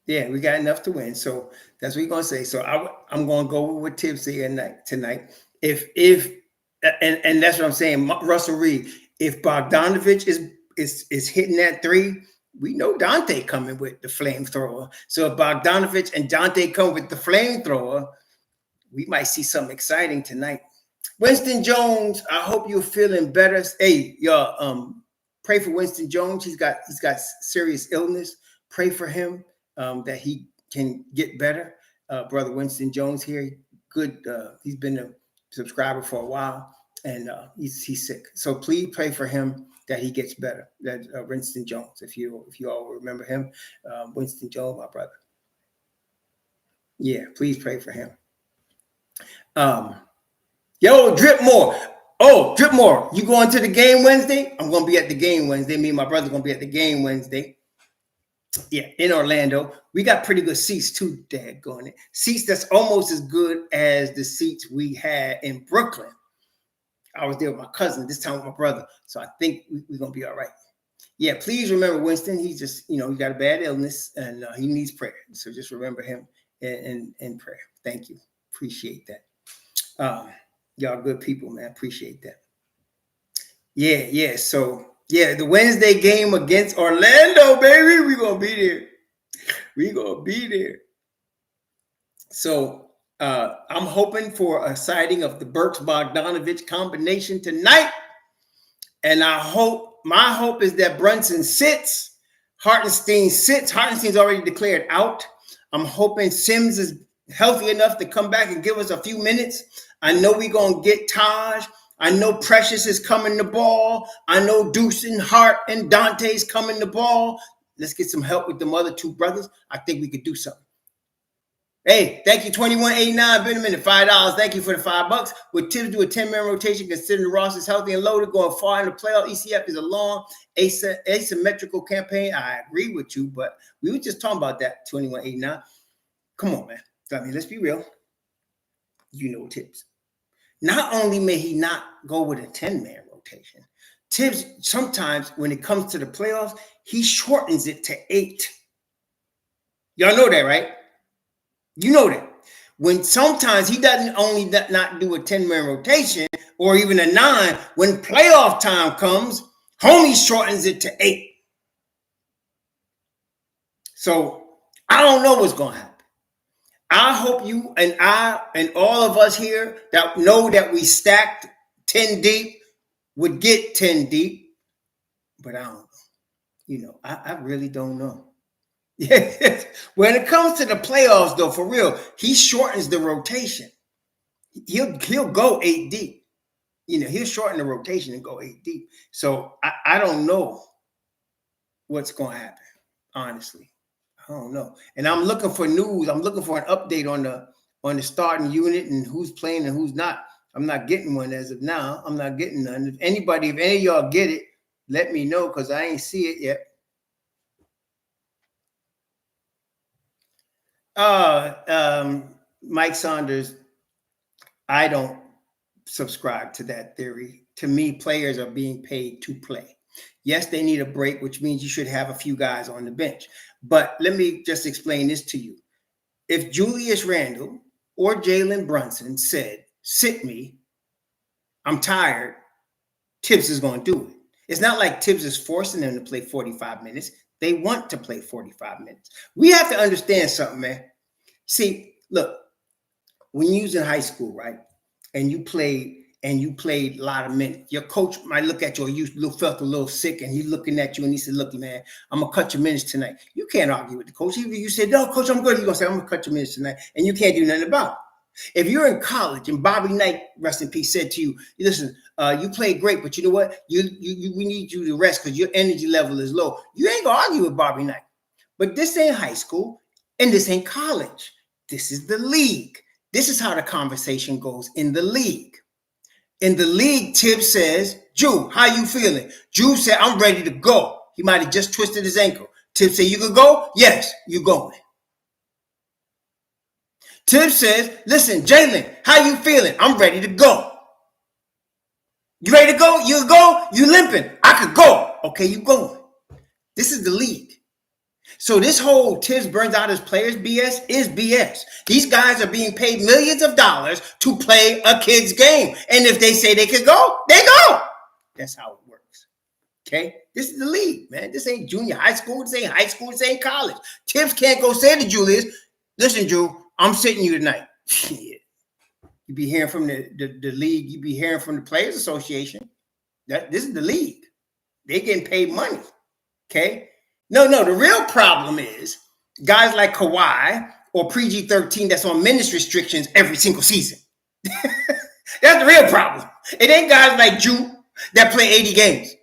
Yeah, we got enough to win. So that's what he's going to say. So I'm going to go with what Tibbs said tonight. And that's what I'm saying, Russell Reed, if Bogdanovic is hitting that three, we know Dante coming with the flamethrower. So if Bogdanovic and Dante come with the flamethrower, we might see something exciting tonight. Winston Jones, I hope you're feeling better. Hey, y'all, pray for Winston Jones. He's got serious illness. Pray for him that he can get better. Brother Winston Jones here, good. He's been a subscriber for a while, and he's sick. So please pray for him that he gets better. That Winston Jones, if you all remember him, Winston Jones, my brother. Yeah, please pray for him. Yo, Dripmore. Oh, Dripmore, you going to the game Wednesday? I'm going to be at the game Wednesday. Me and my brother going to be at the game Wednesday. Yeah, in Orlando. We got pretty good seats too, Dad, going in. Seats that's almost as good as the seats we had in Brooklyn. I was there with my cousin, this time with my brother. So I think we're going to be all right. Yeah, please remember Winston. He's just, he got a bad illness and he needs prayer. So just remember him in prayer. Thank you. Appreciate that. Y'all good people, man. Appreciate that. Yeah. So, yeah, the Wednesday game against Orlando, baby. We're going to be there. We're going to be there. So, I'm hoping for a sighting of the Burks-Bogdanovic combination tonight. And my hope is that Brunson sits. Hartenstein sits. Hartenstein's already declared out. I'm hoping Sims is healthy enough to come back and give us a few minutes. I know we're going to get Taj. I know Precious is coming the ball. I know Deuce and Hart and Dante's coming the ball. Let's get some help with them other two brothers. I think we could do something. Hey, thank you, 2189 Benjamin, $5. Thank you for the $5. Would Tibbs do a 10-man rotation considering Ross is healthy and loaded, going far in the playoff? ECF is a long, asymmetrical campaign. I agree with you, but we were just talking about that, 2189. Come on, man. I mean, let's be real. Tibbs. Not only may he not go with a 10-man rotation, Tibbs, sometimes when it comes to the playoffs, he shortens it to 8. Y'all know that, right? You know that. When sometimes he doesn't only not do a 10-man rotation or even a 9, when playoff time comes, homie shortens it to 8. So I don't know what's going to happen. I hope you and I and all of us here that know that we stacked 10 deep would get 10 deep, but I don't know. I really don't know. Yeah. When it comes to the playoffs, though, for real, he shortens the rotation. He'll go 8 deep. He'll shorten the rotation and go 8 deep. So I don't know what's going to happen, honestly. I don't know. And I'm looking for news. I'm looking for an update on the starting unit and who's playing and who's not. I'm not getting one as of now. I'm not getting none. If any of y'all get it, let me know because I ain't see it yet. Mike Saunders, I don't subscribe to that theory. To me, players are being paid to play. Yes, they need a break, which means you should have a few guys on the bench. But let me just explain this to you. If Julius Randle or Jalen Brunson said, sit me, I'm tired, Tibbs is going to do it. It's not like Tibbs is forcing them to play 45 minutes. They want to play 45 minutes. We have to understand something, man. See, look, when you was in high school, right, and you played a lot of minutes, your coach might look at you or you felt a little sick and he's looking at you and he said, look, man, I'm going to cut your minutes tonight. You can't argue with the coach. Even if you said, no, coach, I'm good. You're going to say, I'm going to cut your minutes tonight. And you can't do nothing about it. If you're in college and Bobby Knight, rest in peace, said to you, listen, you played great, but you know what? We need you to rest because your energy level is low. You ain't going to argue with Bobby Knight. But this ain't high school. And this ain't college. This is the league. This is how the conversation goes in the league. In the league, Tibbs says, Jew, how you feeling? Jew said, I'm ready to go. He might have just twisted his ankle. Tibbs said, you can go? Yes, you going. Tibbs says, listen, Jalen, how you feeling? I'm ready to go. You ready to go? You go? You limping? I could go. Okay, you going. This is the league. So this whole Tibbs burns out his players BS is BS. These guys are being paid millions of dollars to play a kid's game. And if they say they could go, they go. That's how it works. Okay? This is the league, man. This ain't junior high school. This ain't high school. This ain't college. Tibbs can't go say to Julius, listen, Drew, I'm sitting you tonight. Shit. You be hearing from the league. You be hearing from the Players Association. This is the league. They getting paid money. Okay? No, the real problem is guys like Kawhi or PG-13 that's on minutes restrictions every single season. That's the real problem. It ain't guys like Drew that play 80 games.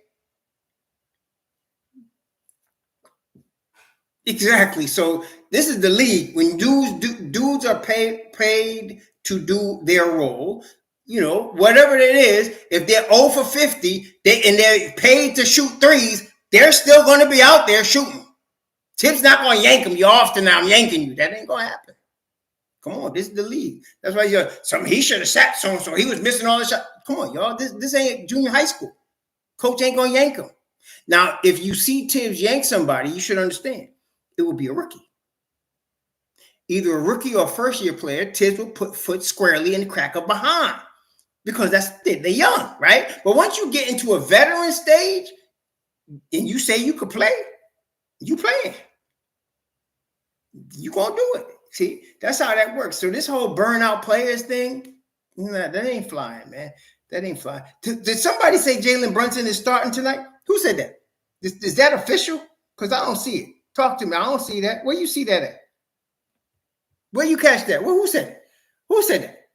Exactly. So this is the league. When dudes are paid to do their role, you know, whatever it is, if they're 0 for 50 and they're paid to shoot threes, they're still going to be out there shooting. Tibbs not going to yank them. You're off tonight. I'm yanking you. That ain't going to happen. Come on. This is the league. That's why he should have sat so he was missing all the shots. Come on, y'all. This ain't junior high school. Coach ain't going to yank him. Now, if you see Tibbs yank somebody, you should understand. It will be a rookie. Either a rookie or first-year player, Tibbs will put foot squarely in the crack of behind because they're young, right? But once you get into a veteran stage and you say you could play, you playing. You gonna do it. See, that's how that works. So this whole burnout players thing, that ain't flying, man. That ain't flying. Did somebody say Jalen Brunson is starting tonight? Who said that? Is that official? Because I don't see it. Talk to me. I don't see that. Where you see that at? Where you catch that? Who said it? Who said that?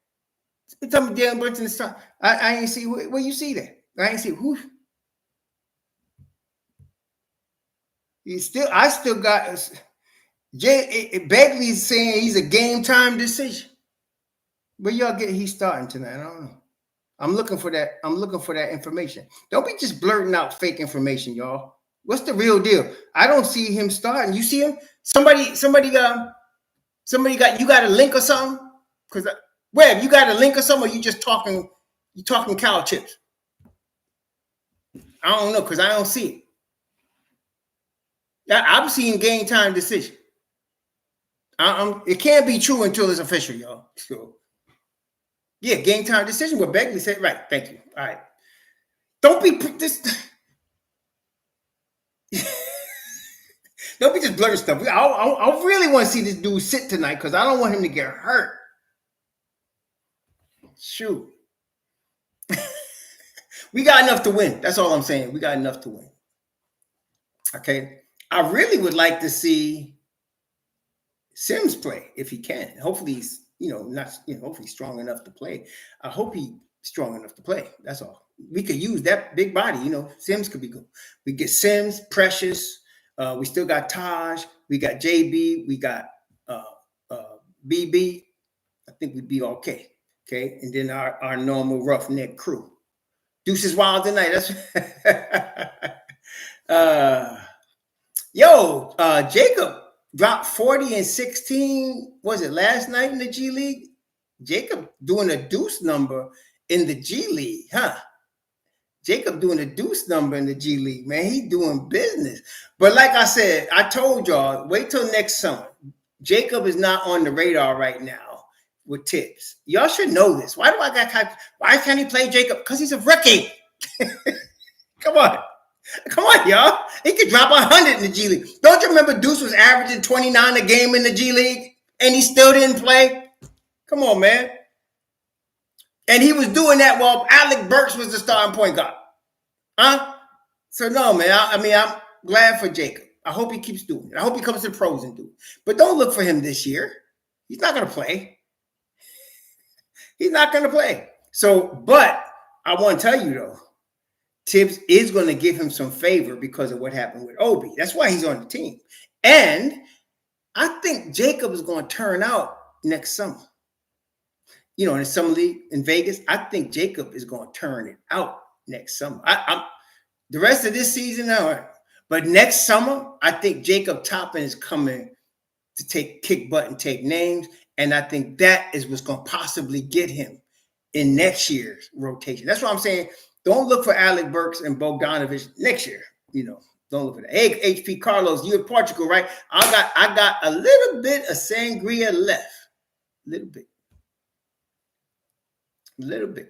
You tell me Jalen Brunson is starting. I ain't see where you see that. I ain't see who. I still got Begley's saying he's a game time decision. Where y'all get he's starting tonight? I don't know. I'm looking for that. I'm looking for that information. Don't be just blurting out fake information, y'all. What's the real deal? I don't see him starting. You see him? Somebody got you got a link or something? Because Webb, you got a link or something, or you just talking cow chips? I don't know because I don't see it. I'm seeing game time decision. It can't be true until it's official, y'all. So, yeah, game time decision. What Begley said, right? Thank you. All right. Don't be this. Don't be just blurting stuff. I really want to see this dude sit tonight because I don't want him to get hurt. Shoot. We got enough to win. That's all I'm saying. We got enough to win. Okay. I really would like to see Sims play if he can. Hopefully he's, hopefully he's strong enough to play. I hope he's strong enough to play. That's all. We could use that big body. Sims could be good. We get Sims, Precious. We still got Taj. We got JB. We got BB. I think we'd be okay. Okay. And then our normal roughneck crew. Deuces Wild tonight. That's Jacob dropped 40 and 16. Was it last night in the G League? Jacob doing a deuce number in the G League, huh? Jacob doing a deuce number in the G League, man. He doing business. But like I said, I told y'all, wait till next summer. Jacob is not on the radar right now with Tibbs. Y'all should know this. Why can't he play Jacob? Because he's a rookie. Come on, y'all. He could drop 100 in the G League. Don't you remember Deuce was averaging 29 a game in the G League and he still didn't play? Come on, man. And he was doing that while Alec Burks was the starting point guard. Huh? So, no, man. I'm glad for Jacob. I hope he keeps doing it. I hope he comes to the pros and do it. But don't look for him this year. He's not going to play. He's not going to play. So, but I want to tell you, though, Tibbs is going to give him some favor because of what happened with Obi. That's why he's on the team. And I think Jacob is going to turn out next summer. You know, in the summer league in Vegas, I think Jacob is going to turn it out next summer. I'm the rest of this season, all right. But next summer, I think Jacob Toppin is coming to kick butt and take names. And I think that is what's going to possibly get him in next year's rotation. That's what I'm saying. Don't look for Alec Burks and Bogdanovic next year. You know, don't look for that. Hey, HP Carlos, you're in Portugal, right? I got a little bit of sangria left. A little bit. A little bit.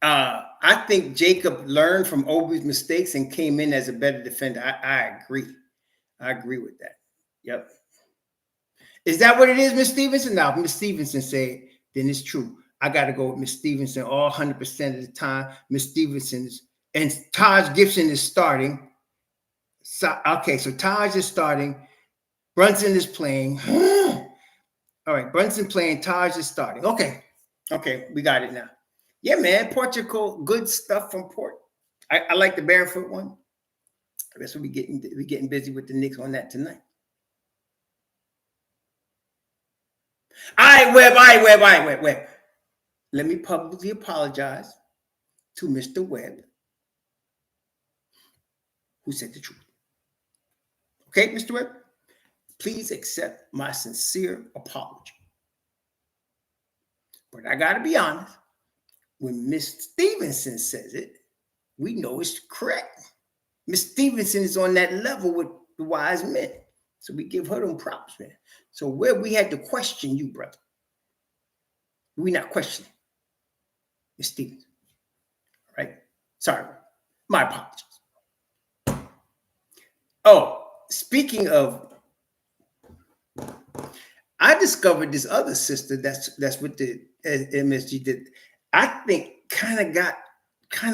I think Jacob learned from Obi's mistakes and came in as a better defender. I agree. I agree with that. Yep. Is that what it is, Miss Stevenson? Now, Miss Stevenson said, then it's true. I got to go with Miss Stevenson all 100% of the time. Miss Stevenson's and Taj Gibson is starting. So, okay, so Taj is starting. Brunson is playing. All right, Brunson playing. Taj is starting. Okay, we got it now. Yeah, man, Portugal, good stuff from Port. I like the barefoot one. I guess we're getting busy with the Knicks on that tonight. All right, Webb. Let me publicly apologize to Mr. Webb, who said the truth. Okay, Mr. Webb? Please accept my sincere apology. But I got to be honest, when Miss Stevenson says it, we know it's correct. Miss Stevenson is on that level with the wise men. So we give her them props, man. So where we had to question you, brother, we not questioning Miss Stevenson. All right? Sorry. My apologies. Oh, speaking of, I discovered this other sister that's with the MSG that I think kind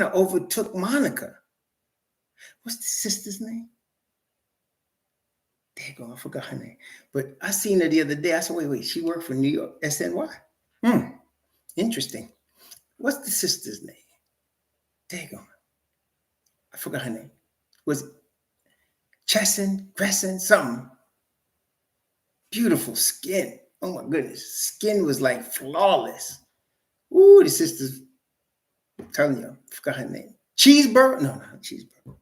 of overtook Monica. What's the sister's name? There you go, I forgot her name. But I seen her the other day. I said, wait, she worked for New York SNY. Interesting. What's the sister's name? There you go. I forgot her name. Was it Crescent, something. Beautiful skin. Oh my goodness. Skin was like flawless. Ooh, the sister's, I'm telling you, I forgot her name. Cheeseburger? No, not Cheeseburger.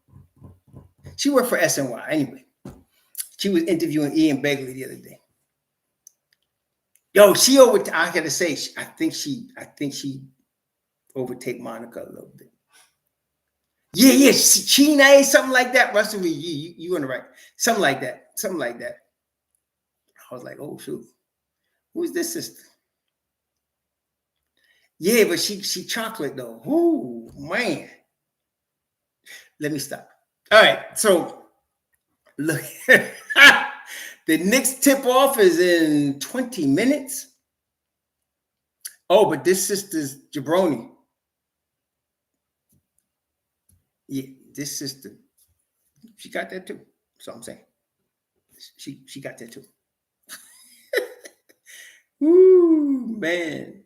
She worked for SNY. Anyway, she was interviewing Ian Begley the other day. Yo, I gotta say, I think she overtake Monica a little bit. Yeah, China, something like that. Russell, you on the right. Something like that. I was like, oh shoot, who's this sister? Yeah, but she chocolate though. Ooh, man. Let me stop. All right, so look, the Knicks tip off is in 20 minutes. Oh, but this sister's jabroni. Yeah, this sister, she got that too. That's what I'm saying. She got that too. Ooh, man.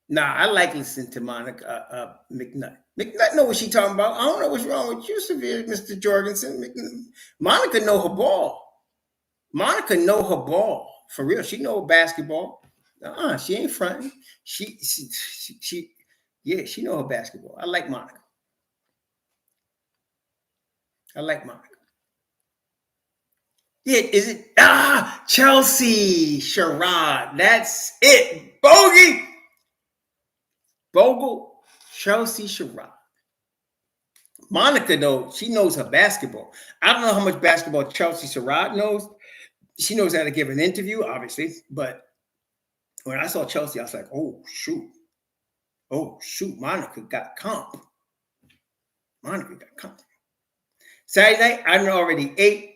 Nah, I like listening to Monica McNutt. McNutt know what she talking about. I don't know what's wrong with you, Severe, Mr. Jorgensen. Monica know her ball. Monica know her ball. For real. She know basketball. She ain't fronting. She know her basketball. I like Monica. Yeah, is it? Chelsea Sherrod. That's it. Bogle, Chelsea Sherrod. Monica, though, she knows her basketball. I don't know how much basketball Chelsea Sherrod knows. She knows how to give an interview, obviously. But when I saw Chelsea, I was like, oh, shoot. Monica got comp. Saturday night, I already ate,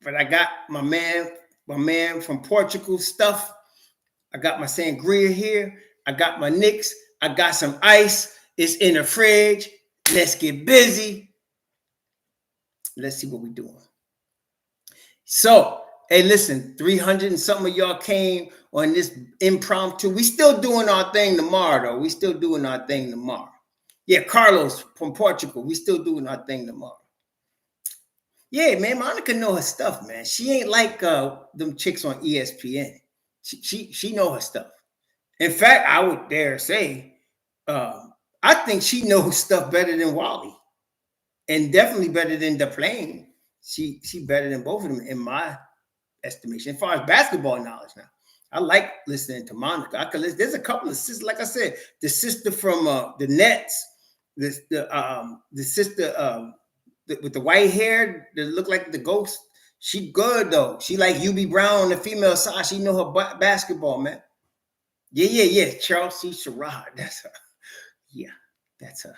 but I got my man from Portugal stuff. I got my sangria here. I got my Knicks. I got some ice. It's in the fridge. Let's get busy. Let's see what we're doing. So, hey, listen, 300 and something of y'all came on this impromptu. We still doing our thing tomorrow, though. Yeah, Carlos from Portugal. We still doing our thing tomorrow. Yeah, man, Monica know her stuff, man. She ain't like them chicks on ESPN. She know her stuff. In fact, I would dare say, I think she knows stuff better than Wally, and definitely better than the plane. She better than both of them in my estimation. As far as basketball knowledge now, I like listening to Monica. I could listen. There's a couple of sisters, like I said, the sister from the Nets, the sister with the white hair that look like the ghost. She good though. She like UB Brown on the female side. She know her basketball, man. Yeah. Charles C. Sherrod. That's her. Yeah, that's her.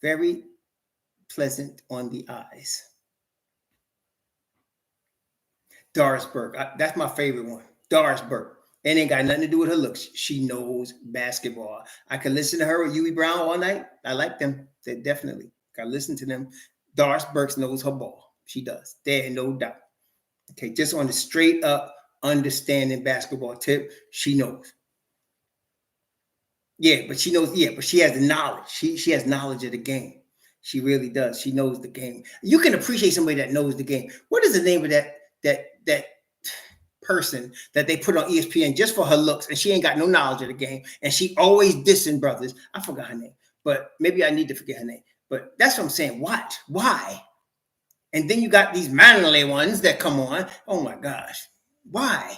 Very pleasant on the eyes. Doris Burke. That's my favorite one. Doris Burke. It ain't got nothing to do with her looks. She knows basketball. I can listen to her with UB Brown all night. I like them. They definitely. I listen to them. Doris Burke knows her ball. She does. There, no doubt. Okay, just on the straight up understanding basketball tip, she knows. Yeah, but she knows. Yeah, but she has the knowledge. She has knowledge of the game. She really does. She knows the game. You can appreciate somebody that knows the game. What is the name of that person that they put on ESPN just for her looks, and she ain't got no knowledge of the game, and she always dissing brothers? I forgot her name, but maybe I need to forget her name. But that's what I'm saying. What? Why? And then you got these manly ones that come on. Oh my gosh. Why?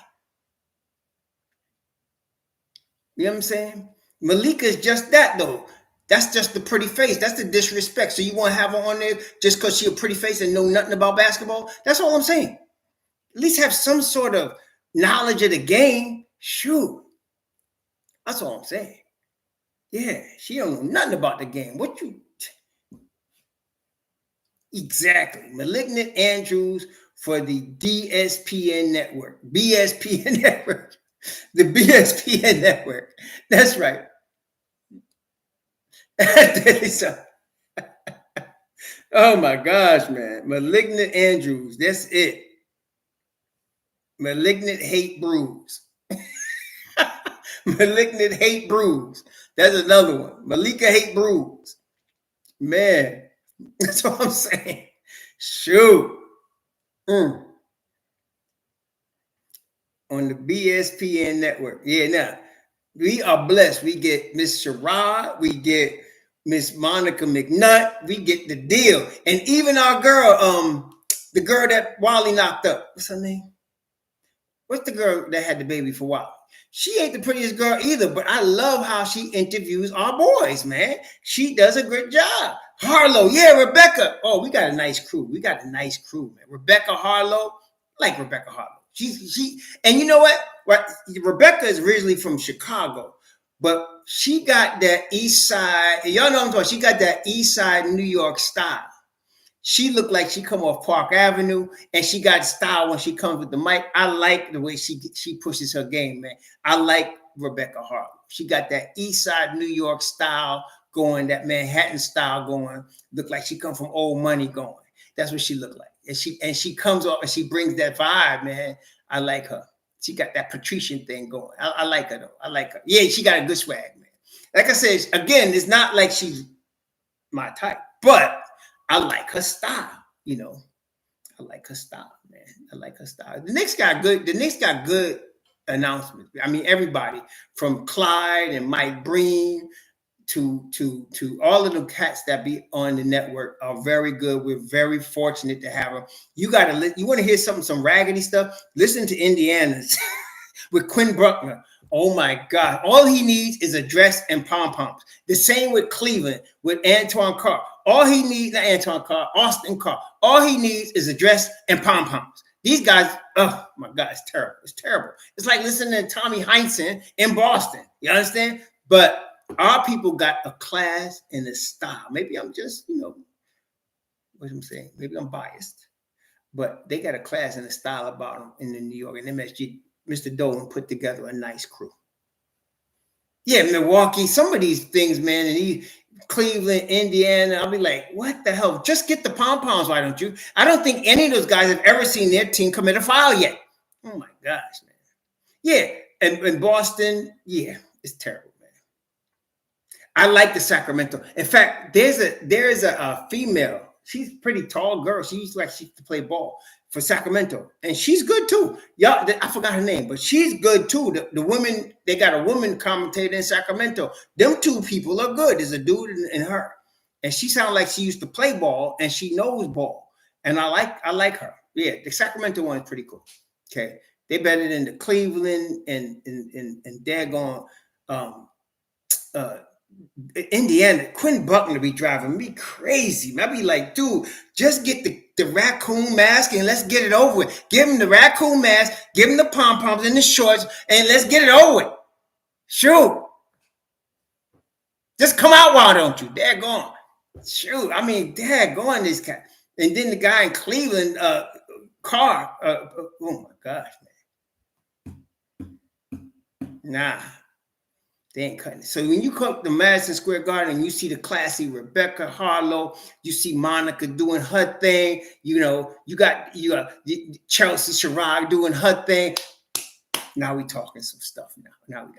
You know what I'm saying? Malika is just that though. That's just the pretty face. That's the disrespect. So you want to have her on there just because she a pretty face and know nothing about basketball? That's all I'm saying. At least have some sort of knowledge of the game. Shoot. That's all I'm saying. Yeah, she don't know nothing about the game. What you... Exactly. Malignant Andrews for the DSPN network. BSPN network. The BSPN network. That's right. Oh my gosh, man. Malignant Andrews. That's it. Malignant Hate Brews. Malignant Hate Brews. That's another one. Malika Hate Brews. Man, that's what I'm saying. Shoot. On the BSPN network. Yeah, now we are blessed. We get Miss Sherrod, we get Miss Monica McNutt, we get the deal. And even our girl, the girl that Wally knocked up. What's her name? What's the girl that had the baby for Wally? She ain't the prettiest girl either, but I love how she interviews our boys, man. She does a good job. Harlow, yeah, Rebecca. Oh, we got a nice crew. We got a nice crew, man. Rebecca Harlow, like Rebecca Harlow. She, and you know what? Rebecca is originally from Chicago, but she got that East Side. Y'all know what I'm talking. She got that East Side New York style. She looked like she come off Park Avenue, and she got style when she comes with the mic. I like the way she pushes her game, man. I like Rebecca Harlow. She got that East Side New York style going, that Manhattan style going. Look like she come from old money going. That's what she looked like. And she comes off and she brings that vibe, man. I like her. She got that patrician thing going. I like her though. I like her. Yeah, she got a good swag, man. Like I said, again, it's not like she's my type, but I like her style, you know. I like her style, man. I like her style. The Knicks got good announcements. I mean, everybody from Clyde and Mike Breen to all of the cats that be on the network are very good. We're very fortunate to have them. You want to hear some raggedy stuff? Listen to Indiana's with Quinn Bruckner. Oh my God. All he needs is a dress and pom-poms. The same with Cleveland, with Antoine Carr. All he needs, not Antoine Carr, Austin Carr. All he needs is a dress and pom-poms. These guys, oh my God, it's terrible. It's terrible. It's like listening to Tommy Heinsohn in Boston. You understand? But our people got a class and a style. Maybe I'm just, what I'm saying. Maybe I'm biased. But they got a class and a style about them in the New York. And MSG, Mr. Dolan put together a nice crew. Yeah, Milwaukee, some of these things, man, and Cleveland, Indiana, I'll be like, what the hell? Just get the pom-poms, why don't you? I don't think any of those guys have ever seen their team commit a foul yet. Oh my gosh, man. Yeah, and Boston, yeah, it's terrible, man. I like the Sacramento. In fact, there's a female. She's a pretty tall girl. She used to play ball for Sacramento, and she's good too. Yeah, I forgot her name, but she's good too. The women, they got a woman commentator in Sacramento. Them two people are good. There's a dude and her, and she sounds like she used to play ball and she knows ball, and I like her. Yeah, the Sacramento one is pretty cool. Okay, they better than the Cleveland and daggone Indiana. Quinn Buckner be driving me crazy. I be like, dude, just get the raccoon mask and let's get it over with. Give him the raccoon mask, give him the pom-poms and the shorts, and let's get it over with. Shoot. Just come out, why don't you? Daggone. Shoot. I mean, daggone this guy. And then the guy in Cleveland, Carr. Oh my gosh, man. Nah. They ain't cutting it. So when you come to Madison Square Garden and you see the classy Rebecca Harlow, you see Monica doing her thing, you know, you got Chelsea Sherrod doing her thing. Now we talking some stuff now. We got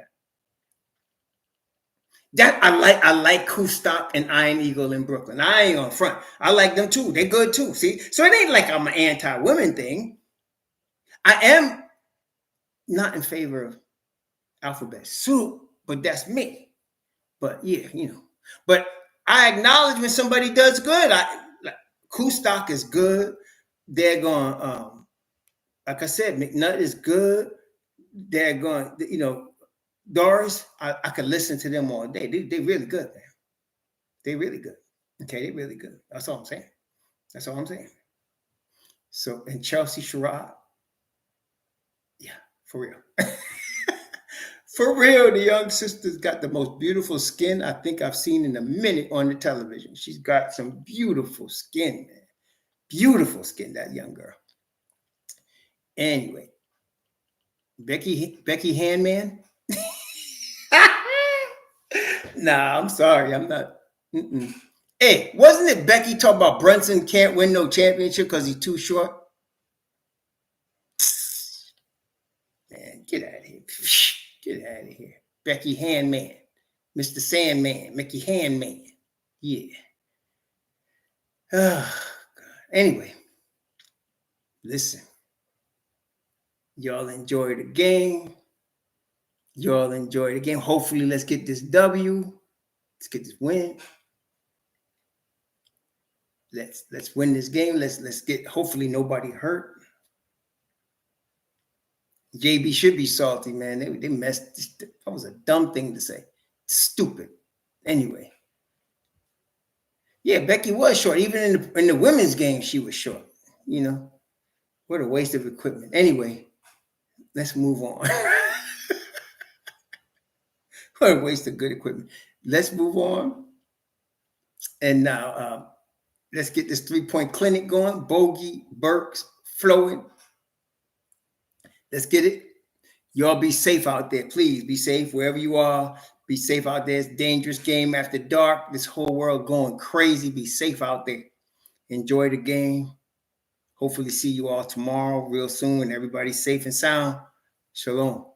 that. I like Kustok and Iron Eagle in Brooklyn. I ain't on front. I like them too. They're good too. See, so it ain't like I'm an anti-women thing. I am not in favor of alphabet soup. But that's me. But yeah, you know. But I acknowledge when somebody does good. Kustok is good. They're going, like I said, McNutt is good. They're going, you know, Doris, I could listen to them all day. They really good, man. They really good. Okay, they really good. That's all I'm saying. So, and Chelsea Sherrod, yeah, for real. For real, the young sister's got the most beautiful skin I think I've seen in a minute on the television. She's got some beautiful skin, man. Beautiful skin, that young girl. Anyway, Becky Handman? Nah, I'm sorry. I'm not. Hey, wasn't it Becky talking about Brunson can't win no championship because he's too short? Man, get out of here. Get out of here. Becky Handman. Mr. Sandman. Mickey Handman. Yeah. Oh, God. Anyway. Listen. Y'all enjoy the game. Hopefully, let's get this W. Let's get this win. Let's win this game. Let's get, hopefully nobody hurt. JB should be salty, man. They messed. That was a dumb thing to say. Stupid. Anyway. Yeah, Becky was short. Even in the women's game, she was short. You know, what a waste of equipment. Anyway, let's move on. What a waste of good equipment. Let's move on. And now let's get this 3-point clinic going. Bogy, Burks, flowing. Let's get it. Y'all be safe out there. Please be safe wherever you are. Be safe out there. It's a dangerous game after dark. This whole world going crazy. Be safe out there. Enjoy the game. Hopefully see you all tomorrow real soon and everybody's safe and sound. Shalom.